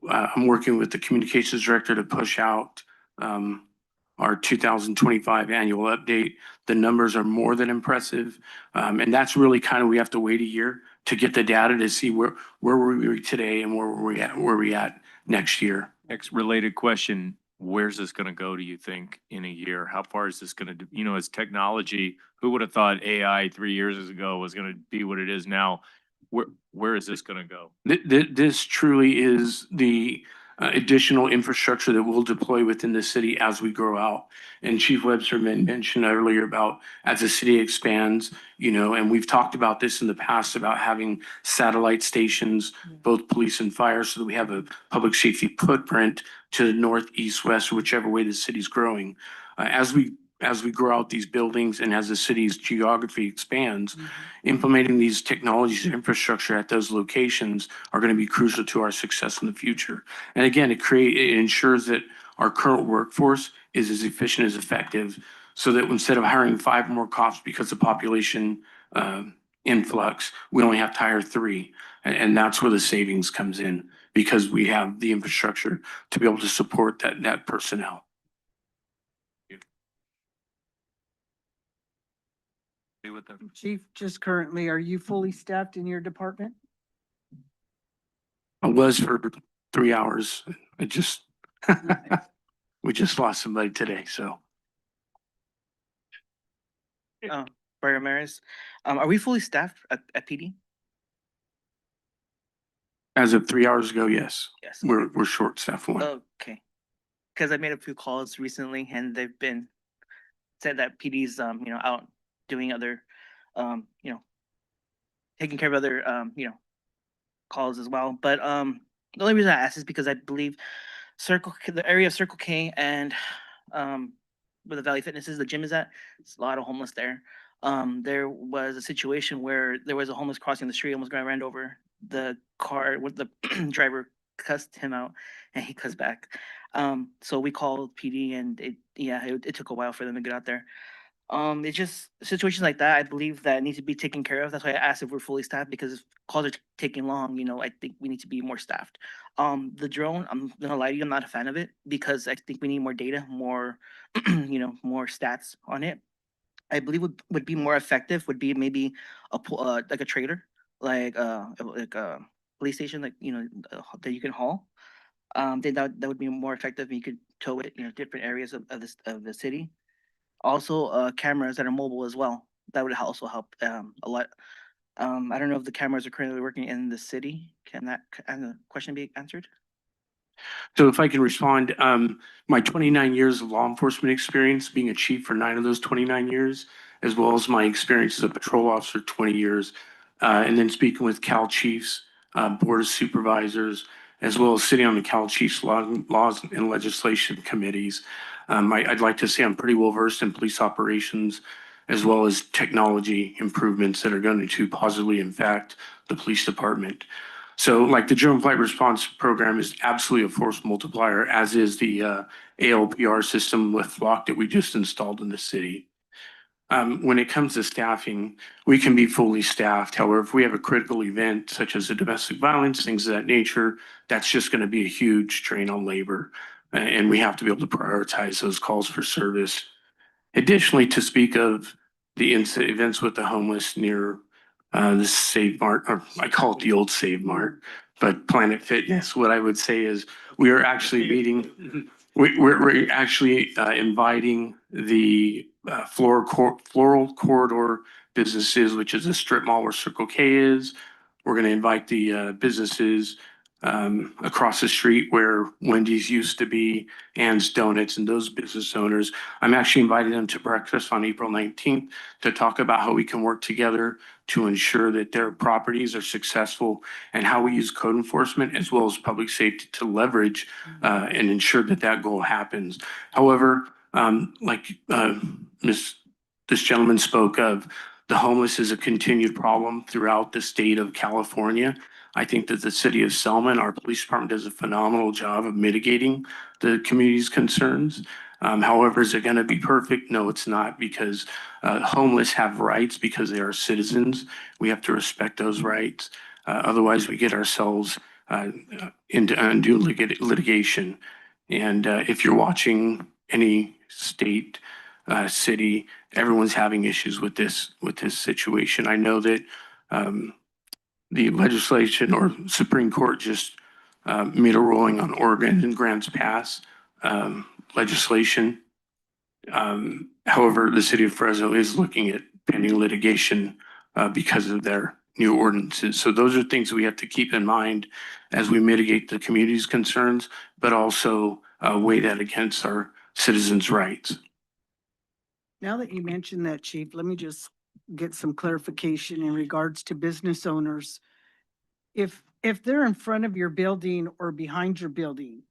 I'm working with the communications director to push out, our 2025 annual update. The numbers are more than impressive. And that's really kind of, we have to wait a year to get the data to see where were we today and where we at next year. Next related question, where's this gonna go, do you think, in a year? How far is this gonna, as technology, who would have thought AI 3 years ago was gonna be what it is now? Where is this gonna go? This truly is the additional infrastructure that we'll deploy within the city as we grow out. And Chief Webster mentioned earlier about as the city expands, and we've talked about this in the past about having satellite stations, both police and fire, so that we have a public safety footprint to the north, east, west, whichever way the city's growing. As we grow out these buildings and as the city's geography expands, implementing these technologies and infrastructure at those locations are going to be crucial to our success in the future. And again, it ensures that our current workforce is as efficient as effective, so that instead of hiring 5 more cops because of population influx, we only have to hire 3. And that's where the savings comes in, because we have the infrastructure to be able to support that personnel. With them. Chief, just currently, are you fully staffed in your department? I was for 3 hours. We just lost somebody today, so. Barry Ramirez, are we fully staffed at PD? As of 3 hours ago, yes. Yes. We're short staffed one. Okay. Because I made a few calls recently and they've been said that PD's out doing other taking care of other calls as well. But the only reason I asked is because I believe the area of Circle K and where the Valley Fitness is, the gym is at, it's a lot of homeless there. There was a situation where there was a homeless crossing the street, almost got ran over. The car with the driver cussed him out and he cussed back. So we called PD and it took a while for them to get out there. It's just situations like that, I believe, that need to be taken care of. That's why I asked if we're fully staffed, because if calls are taking long, I think we need to be more staffed. The drone, I'm gonna lie to you, I'm not a fan of it, because I think we need more data, more, more stats on it. I believe would be more effective would be maybe like a trader, like a police station, like that you can haul. Then that would be more effective. And you could tow it, different areas of the city. Also, cameras that are mobile as well. That would also help a lot. I don't know if the cameras are currently working in the city. Can that question be answered? So if I can respond, my 29 years of law enforcement experience, being a chief for 9 of those 29 years, as well as my experience as a patrol officer, 20 years, and then speaking with Cal Chiefs, Board of Supervisors, as well as sitting on the Cal Chiefs Laws and Legislation Committees. I'd like to say I'm pretty well versed in police operations, as well as technology improvements that are going to positively impact the police department. So like the Drone Flight Response Program is absolutely a force multiplier, as is the ALPR system with Flock that we just installed in the city. When it comes to staffing, we can be fully staffed. However, if we have a critical event such as a domestic violence, things of that nature, that's just going to be a huge strain on labor. And we have to be able to prioritize those calls for service. Additionally, to speak of the events with the homeless near the Save Mart, or I call it the old Save Mart, but Planet Fitness, what I would say is we are actually meeting, we're actually inviting the Floral Corridor businesses, which is a strip mall where Circle K is. We're going to invite the businesses across the street where Wendy's used to be, Ann's Donuts, and those business owners. I'm actually inviting them to breakfast on April 19th to talk about how we can work together to ensure that their properties are successful, and how we use code enforcement as well as public safety to leverage and ensure that goal happens. However, like this gentleman spoke of, the homeless is a continued problem throughout the state of California. I think that the city of Selma and our police department does a phenomenal job of mitigating the community's concerns. However, is it going to be perfect? No, it's not, because homeless have rights because they are citizens. We have to respect those rights. Otherwise, we get ourselves into undue litigation. And if you're watching any state, city, everyone's having issues with this situation. I know that the legislation or Supreme Court just made a ruling on Oregon and Grants Pass legislation. However, the city of Fresno is looking at pending litigation because of their new ordinances. So those are things we have to keep in mind as we mitigate the community's concerns, but also weigh that against our citizens' rights. Now that you mentioned that, Chief, let me just get some clarification in regards to business owners. If they're in front of your building or behind your building,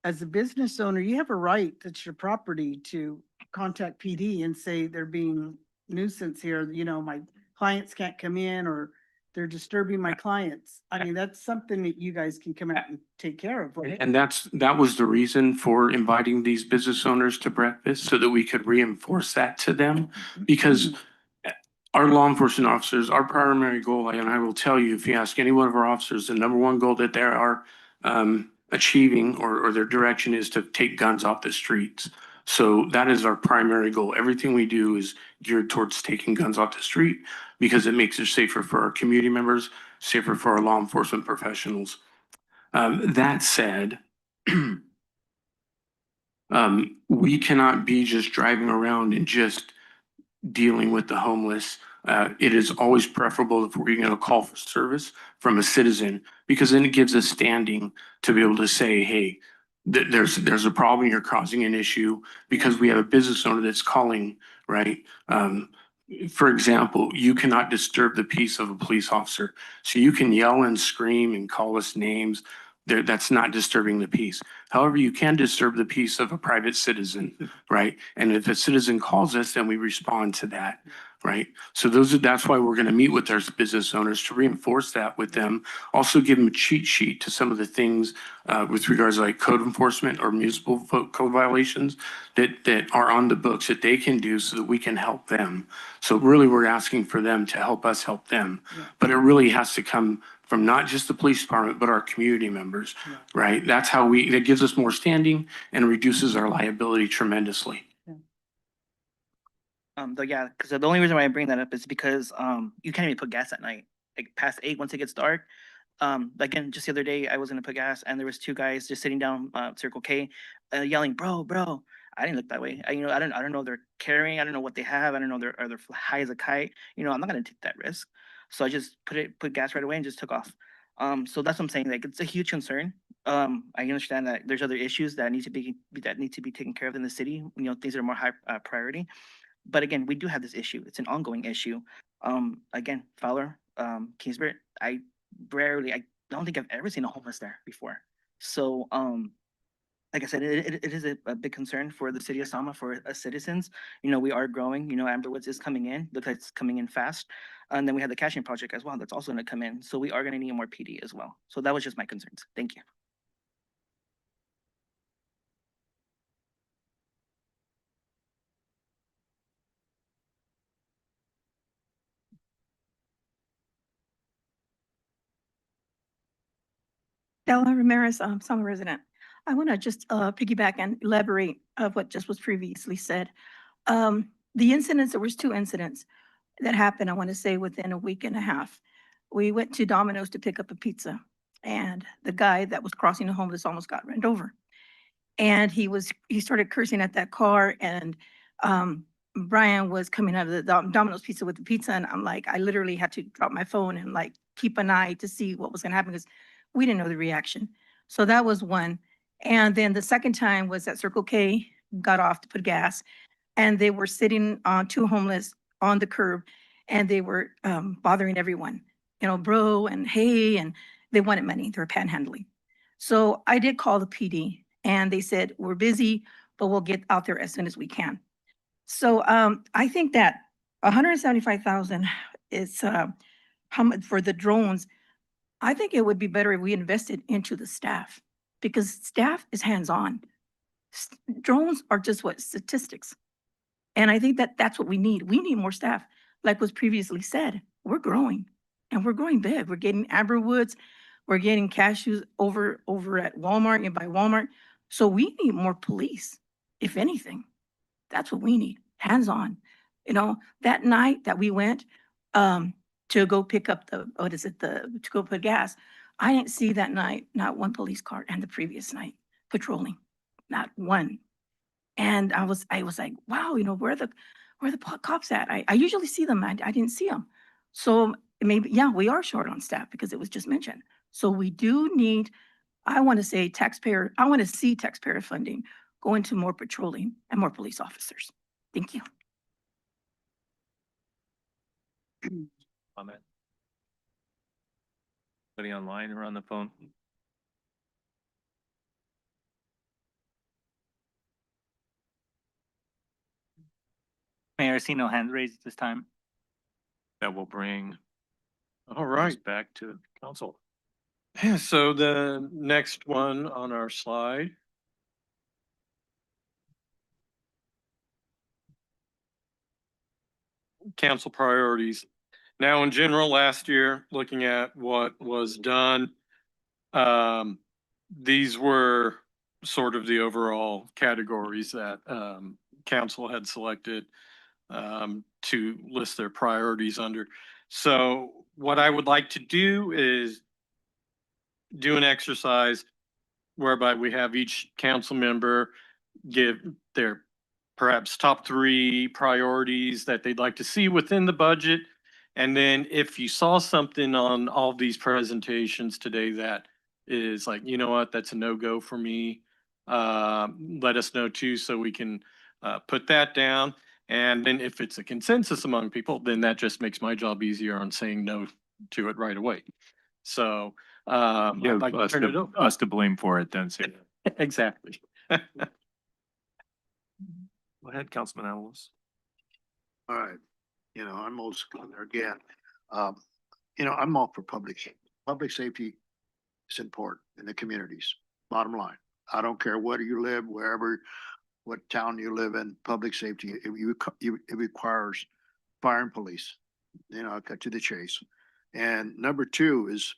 as a business owner, you have a right, that's your property, to contact PD and say they're being nuisance here, you know, my clients can't come in, or they're disturbing my clients. I mean, that's something that you guys can come out and take care of, right? And that was the reason for inviting these business owners to breakfast, so that we could reinforce that to them. Because our law enforcement officers, our primary goal, and I will tell you, if you ask any one of our officers, the number one goal that they are achieving, or their direction, is to take guns off the streets. So that is our primary goal. Everything we do is geared towards taking guns off the street, because it makes it safer for our community members, safer for our law enforcement professionals. That said, we cannot be just driving around and just dealing with the homeless. It is always preferable if we're going to call for service from a citizen, because then it gives us standing to be able to say, hey, there's a problem, you're causing an issue, because we have a business owner that's calling, right? For example, you cannot disturb the peace of a police officer. So you can yell and scream and call us names. That's not disturbing the peace. However, you can disturb the peace of a private citizen, right? And if a citizen calls us, then we respond to that, right? So that's why we're going to meet with our business owners to reinforce that with them. Also give them a cheat sheet to some of the things with regards to like code enforcement or municipal code violations that are on the books that they can do, so that we can help them. So really, we're asking for them to help us help them. But it really has to come from not just the police department, but our community members, right? That's how that gives us more standing and reduces our liability tremendously. Yeah, because the only reason why I bring that up is because you can't even put gas at night, like past 8 once it gets dark. Again, just the other day I was gonna put gas, and there was 2 guys just sitting down Circle K, yelling, bro. I didn't look that way. I don't know if they're carrying. I don't know what they have. I don't know they're high as a kite. I'm not gonna take that risk. So I just put gas right away and just took off. So that's what I'm saying. Like, it's a huge concern. I understand that there's other issues that need to be taken care of in the city. Things that are more high priority. But again, we do have this issue. It's an ongoing issue. Again, Fowler, Kingsbury, I don't think I've ever seen a homeless there before. So, like I said, it is a big concern for the city of Selma, for us citizens. We are growing. Amber Woods is coming in. Looks like it's coming in fast. And then we have the caching project as well. That's also going to come in. So we are going to need more PD as well. So that was just my concerns. Thank you. Della Ramirez, Selma resident. I want to just piggyback and elaborate of what just was previously said. The incidents, there was 2 incidents that happened, I want to say, within a week and a half. We went to Domino's to pick up a pizza, and the guy that was crossing the homeless almost got run over. And he started cursing at that car, and Brian was coming out of the Domino's pizza with the pizza, and I'm like, I literally had to drop my phone and like keep an eye to see what was gonna happen, because we didn't know the reaction. So that was one. And then the second time was at Circle K, got off to put gas, and they were sitting on 2 homeless on the curb, and they were bothering everyone, bro and hey, and they wanted money. They were panhandling. So I did call the PD, and they said, we're busy, but we'll get out there as soon as we can. So I think that 175,000 is, how much for the drones. I think it would be better if we invested into the staff because staff is hands-on. Drones are just what, statistics. And I think that that's what we need. We need more staff. Like was previously said, we're growing and we're growing big. We're getting Amberwoods, we're getting cashews over at Walmart and by Walmart. So we need more police, if anything. That's what we need, hands-on. You know, that night that we went to go pick up to go put gas, I didn't see that night, not one police car, and the previous night patrolling, not one. And I was like, wow, you know, where are the cops at? I usually see them. I didn't see them. So maybe, yeah, we are short on staff because it was just mentioned. So we do need, I want to see taxpayer funding go into more patrolling and more police officers. Thank you. Comment? Anybody online or on the phone? Mayor, I see no hands raised this time. That will bring All right. us back to council. Yeah, so the next one on our slide. Council priorities. Now, in general, last year, looking at what was done, these were sort of the overall categories that council had selected to list their priorities under. So what I would like to do is do an exercise whereby we have each council member give their perhaps top 3 priorities that they'd like to see within the budget. And then if you saw something on all of these presentations today that is like, you know what, that's a no-go for me, let us know too, so we can put that down. And then if it's a consensus among people, then that just makes my job easier on saying no to it right away. So I'd like to turn it over. Us to blame for it then, Sarah. Exactly. Go ahead, Councilman Avalos. All right, you know, I'm old school there again. You know, I'm all for public safety. Public safety is important in the communities, bottom line. I don't care where you live, wherever, what town you live in, public safety, it requires fire and police. You know, I'll cut to the chase. And number 2 is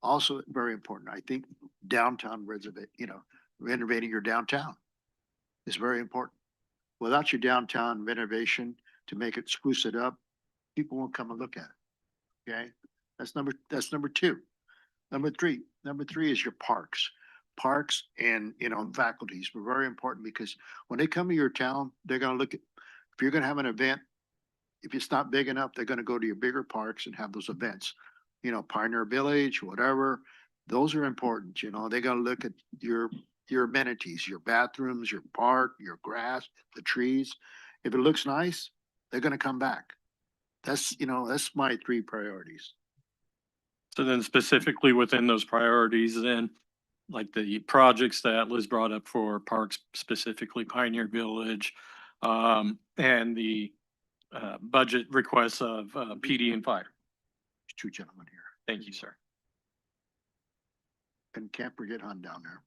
also very important. I think downtown renovating your downtown is very important. Without your downtown renovation to make it spruce it up, people won't come and look at it. Okay, that's number 2. Number three is your parks. Parks and faculties were very important because when they come to your town, they're going to look at, if you're going to have an event, if it's not big enough, they're going to go to your bigger parks and have those events. You know, Pioneer Village, whatever. Those are important. You know, they're going to look at your amenities, your bathrooms, your park, your grass, the trees. If it looks nice, they're going to come back. That's my 3 priorities. So then specifically within those priorities, then like the projects that Liz brought up for parks, specifically Pioneer Village, and the budget requests of PD and fire. There's 2 gentlemen here. Thank you, sir. And can't forget Hunt down there.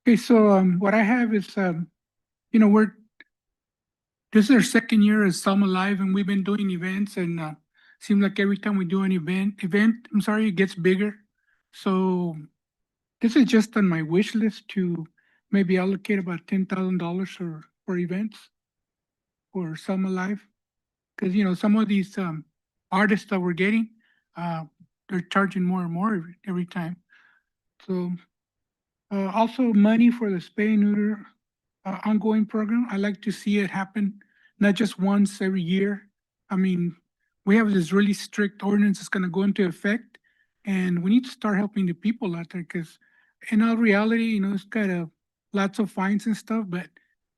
Okay, so what I have is you know, this is our second year as Selma Live, and we've been doing events, and seems like every time we do an event, it gets bigger. So this is just on my wish list to maybe allocate about $10,000 for events for Selma Live. Because, you know, some of these artists that we're getting, they're charging more and more every time. So also money for the spay and neuter ongoing program. I like to see it happen, not just once every year. I mean, we have this really strict ordinance that's gonna go into effect, and we need to start helping the people out there, because in all reality, you know, it's got lots of fines and stuff, but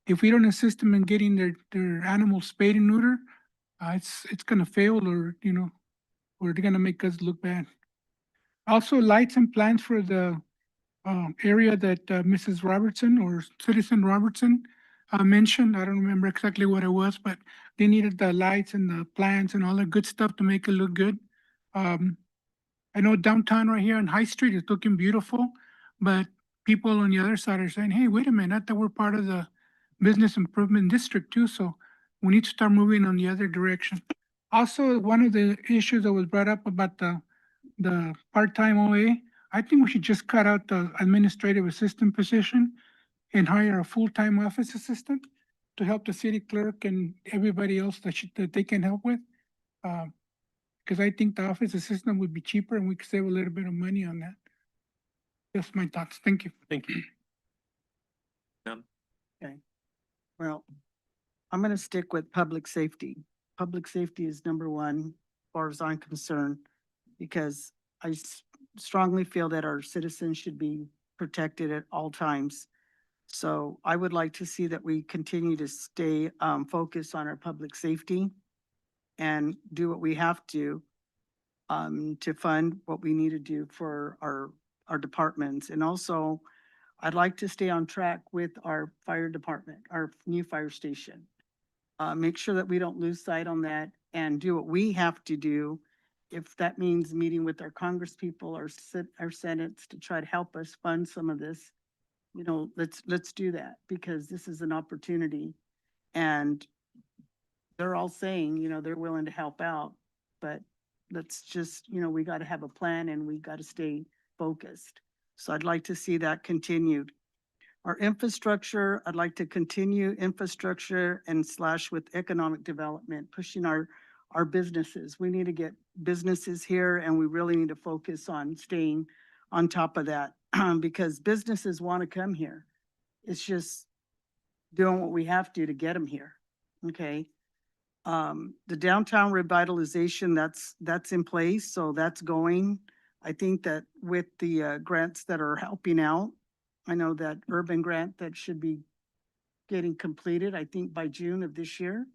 if we don't assist them in getting their animals spayed and neuter, it's gonna fail, or, you know, or they're gonna make us look bad. Also, lights and plans for the area that Mrs. Robertson or Citizen Robertson mentioned. I don't remember exactly what it was, but they needed the lights and the plants and all the good stuff to make it look good. I know downtown right here on High Street is looking beautiful, but people on the other side are saying, hey, wait a minute, I thought we're part of the business improvement district too, so we need to start moving on the other direction. Also, one of the issues that was brought up about the part-time OA, I think we should just cut out the administrative assistant position and hire a full-time office assistant to help the city clerk and everybody else that they can help with. Because I think the office assistant would be cheaper and we could save a little bit of money on that. Just my thoughts. Thank you. Thank you. Well, I'm gonna stick with public safety. Public safety is number one, as far as I'm concerned, because I strongly feel that our citizens should be protected at all times. So I would like to see that we continue to stay focused on our public safety and do what we have to fund what we need to do for our departments. And also, I'd like to stay on track with our fire department, our new fire station. Make sure that we don't lose sight on that and do what we have to do. If that means meeting with our congresspeople, our senates to try to help us fund some of this, you know, let's do that because this is an opportunity. And they're all saying, you know, they're willing to help out, but let's just, you know, we got to have a plan and we got to stay focused. So I'd like to see that continued. Our infrastructure, I'd like to continue infrastructure and slash with economic development, pushing our businesses. We need to get businesses here and we really need to focus on staying on top of that because businesses want to come here. It's just doing what we have to get them here. Okay. The downtown revitalization, that's in place, so that's going. I think that with the grants that are helping out, I know that urban grant that should be getting completed, I think by June of this year,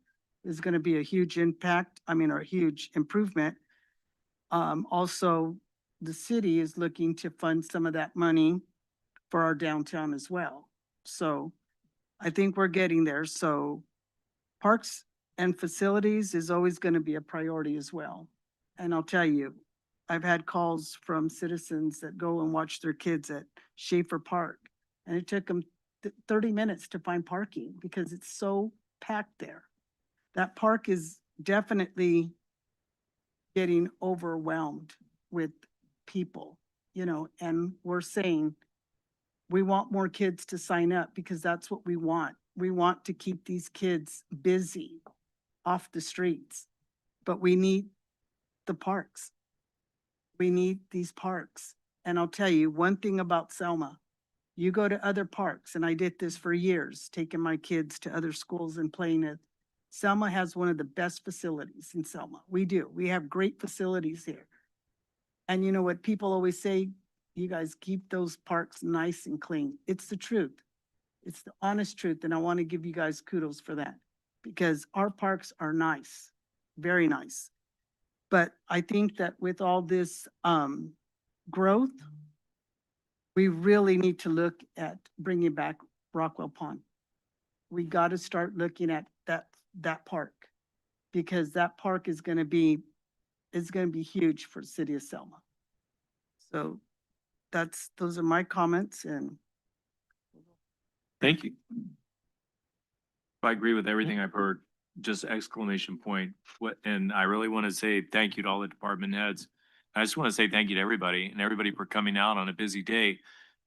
is going to be a huge impact, or a huge improvement. Also, the city is looking to fund some of that money for our downtown as well. So I think we're getting there. So parks and facilities is always going to be a priority as well. And I'll tell you, I've had calls from citizens that go and watch their kids at Schaefer Park. And it took them 30 minutes to find parking because it's so packed there. That park is definitely getting overwhelmed with people, you know, and we're saying we want more kids to sign up because that's what we want. We want to keep these kids busy off the streets, but we need the parks. We need these parks. And I'll tell you one thing about Selma. You go to other parks, and I did this for years, taking my kids to other schools and playing it. Selma has one of the best facilities in Selma. We do. We have great facilities here. And you know what people always say? You guys keep those parks nice and clean. It's the truth. It's the honest truth. And I want to give you guys kudos for that because our parks are nice, very nice. But I think that with all this growth, we really need to look at bringing back Rockwell Pond. We got to start looking at that park because that park is going to be huge for the city of Selma. So those are my comments and Thank you. I agree with everything I've heard, just exclamation point. And I really want to say thank you to all the department heads. I just want to say thank you to everybody and everybody for coming out on a busy day.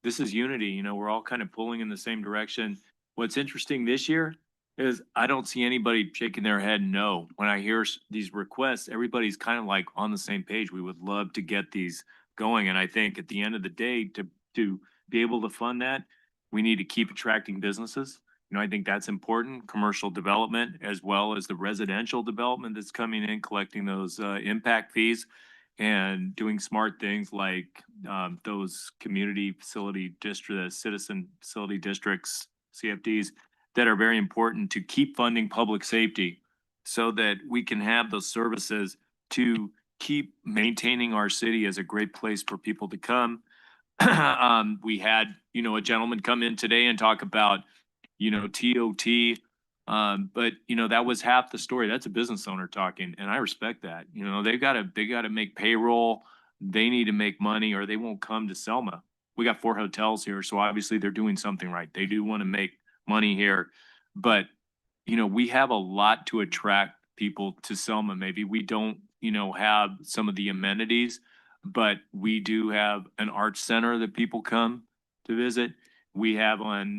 This is unity, you know, we're all kind of pulling in the same direction. What's interesting this year is I don't see anybody shaking their head no. When I hear these requests, everybody's kind of like on the same page. We would love to get these going. And I think at the end of the day, to be able to fund that, we need to keep attracting businesses. You know, I think that's important, commercial development as well as the residential development that's coming in, collecting those impact fees and doing smart things like those community facility district, citizen facility districts, CFDs, that are very important to keep funding public safety so that we can have those services to keep maintaining our city as a great place for people to come. We had, a gentleman come in today and talk about, TOT. But that was half the story. That's a business owner talking, and I respect that. They gotta make payroll. They need to make money or they won't come to Selma. We got 4 hotels here, so obviously they're doing something right. They do want to make money here. But, we have a lot to attract people to Selma. Maybe we don't, have some of the amenities, but we do have an arts center that people come to visit. We have a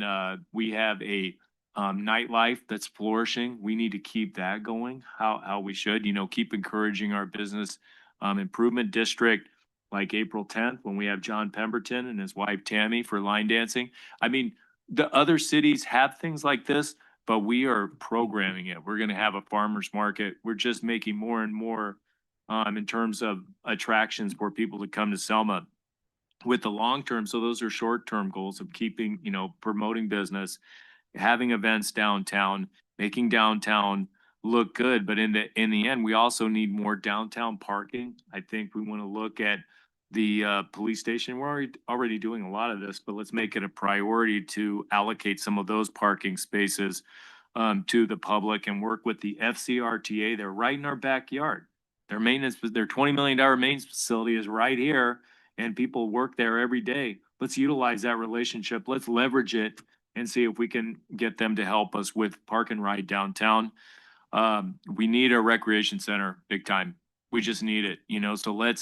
nightlife that's flourishing. We need to keep that going, how we should, keep encouraging our business improvement district, like April 10th, when we have John Pemberton and his wife Tammy for line dancing. I mean, the other cities have things like this, but we are programming it. We're gonna have a farmer's market. We're just making more and more in terms of attractions for people to come to Selma with the long term. So those are short term goals of keeping, promoting business, having events downtown, making downtown look good. But in the end, we also need more downtown parking. I think we want to look at the police station. We're already doing a lot of this, but let's make it a priority to allocate some of those parking spaces to the public and work with the FCRTA. They're right in our backyard. Their $20 million maintenance facility is right here, and people work there every day. Let's utilize that relationship. Let's leverage it and see if we can get them to help us with park and ride downtown. We need a recreation center big time. We just need it, so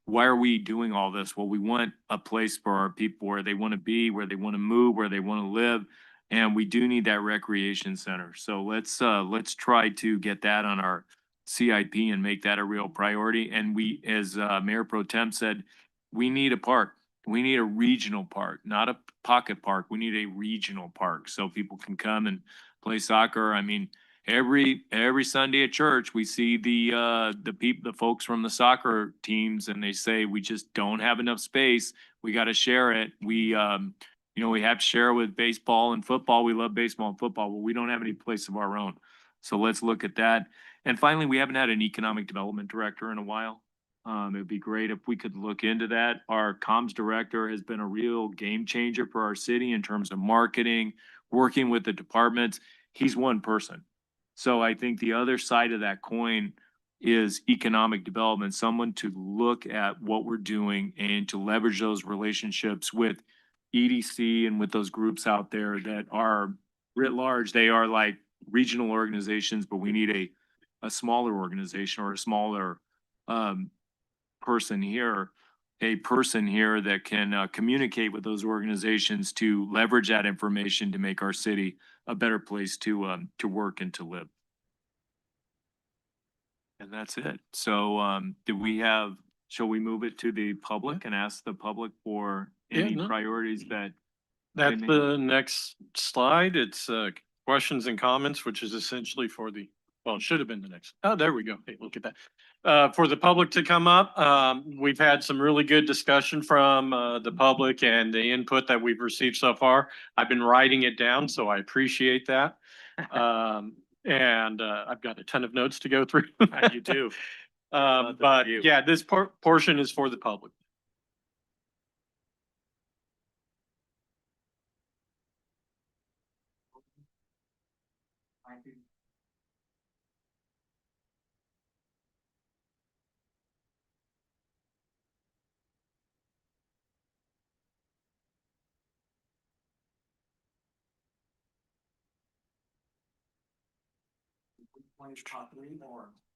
why are we doing all this? Well, we want a place for our people where they want to be, where they want to move, where they want to live. And we do need that recreation center. So let's try to get that on our CIP and make that a real priority. And we, as Mayor Pro Tem said, we need a park. We need a regional park, not a pocket park. We need a regional park so people can come and play soccer. I mean, every Sunday at church, we see the folks from the soccer teams, and they say we just don't have enough space. We got to share it. We have to share it with baseball and football. We love baseball and football, but we don't have any place of our own. So let's look at that. And finally, we haven't had an economic development director in a while. It'd be great if we could look into that. Our comms director has been a real game changer for our city in terms of marketing, working with the departments. He's one person. So I think the other side of that coin is economic development, someone to look at what we're doing and to leverage those relationships with EDC and with those groups out there that are writ large. They are like regional organizations, but we need a smaller organization or a smaller person here, that can communicate with those organizations to leverage that information to make our city a better place to work and to live. And that's it. So shall we move it to the public and ask the public for any priorities that? That's the next slide. It's questions and comments, which is essentially it should have been the next. Oh, there we go. Hey, look at that. For the public to come up, we've had some really good discussion from the public and the input that we've received so far. I've been writing it down, so I appreciate that. And I've got a ton of notes to go through. You do. But yeah, this portion is for the public.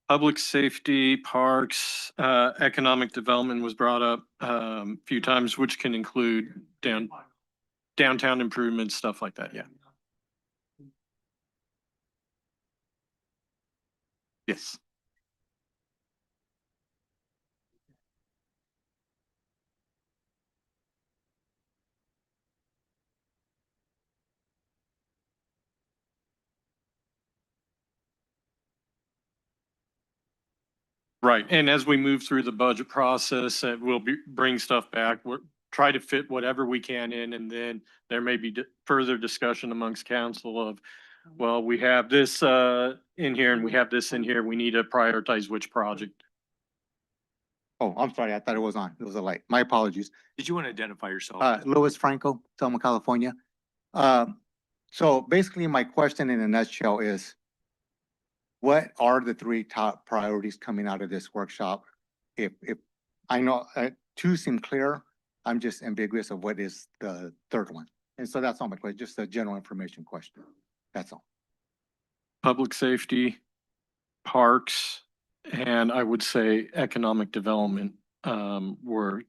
Public safety, parks, economic development was brought up a few times, which can include downtown improvements, stuff like that. Yeah. Yes. Right. And as we move through the budget process, we'll bring stuff back. We're try to fit whatever we can in, and then there may be further discussion amongst council of, well, we have this in here and we have this in here. We need to prioritize which project. Oh, I'm sorry. I thought it was on. It was a light. My apologies. Did you want to identify yourself? Louis Franco, Selma, California. So basically my question in a nutshell is, what are the three top priorities coming out of this workshop? If I know, two seem clear, I'm just ambiguous of what is the third one. And so that's all my question, just a general information question. That's all. Public safety, parks, and I would say economic development, were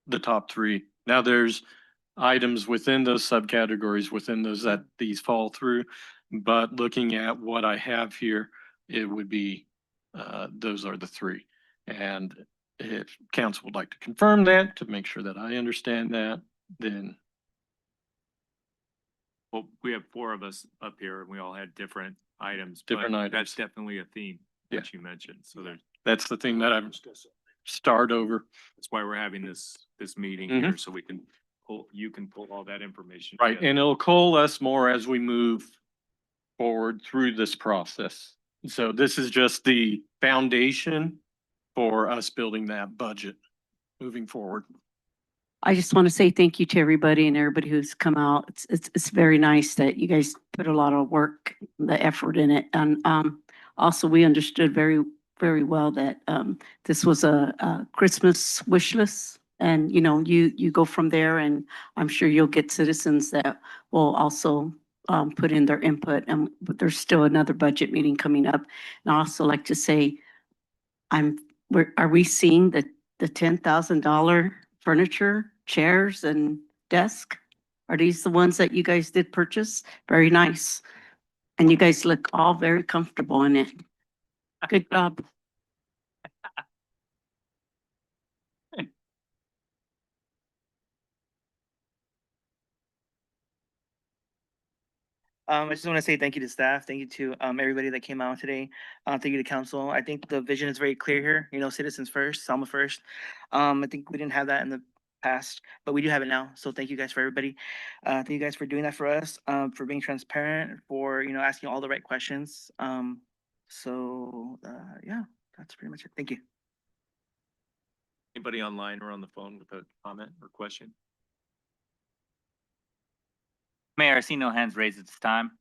the top three. Now there's items within those subcategories, within those that these fall through. But looking at what I have here, it would be, those are the three. And if council would like to confirm that, to make sure that I understand that, then Well, we have four of us up here and we all had different items. Different but items. That's definitely a theme that you mentioned. So there's, that's the thing that I'm start over. that's why we're having this meeting Mhm. here, so we can you can pull all that information. Right, together. and it'll coalesce more as we move forward through this process. So this is just the foundation for us building that budget moving forward. I just want to say thank you to everybody and everybody who's come out. It's very nice that you guys put a lot of work, the effort in it. And also we understood very well that this was a Christmas wish list. And you know, you go from there, and I'm sure you'll get citizens that will also put in their input. And but there's still another budget meeting coming up. And I also like to say, are we seeing the $10,000 furniture, chairs and desk? Are these the ones that you guys did purchase? Very nice. And you guys look all very comfortable in it. Good job. I just want to say thank you to staff. Thank you to everybody that came out today. Thank you to council. I think the vision is very clear here. You know, citizens first, Selma first. I think we didn't have that in the past, but we do have it now. So thank you guys for everybody. Thank you guys for doing that for us, for being transparent, for asking all the right questions. Yeah, that's pretty much it. Thank you. Anybody online or on the phone with a comment or question? Mayor, I see no hands raised at this time.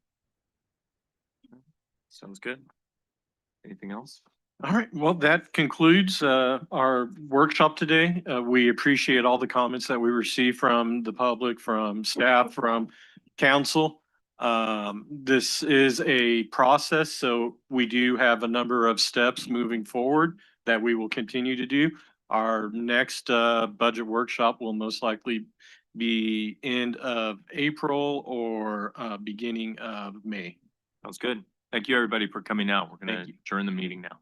Sounds good. Anything else? All right, well, that concludes our workshop today. We appreciate all the comments that we received from the public, from staff, from council. This is a process, so we do have a number of steps moving forward that we will continue to do. Our next budget workshop will most likely be end of April or beginning of May. Sounds good. Thank you, everybody, for coming out. We're Thank gonna you. adjourn the meeting now.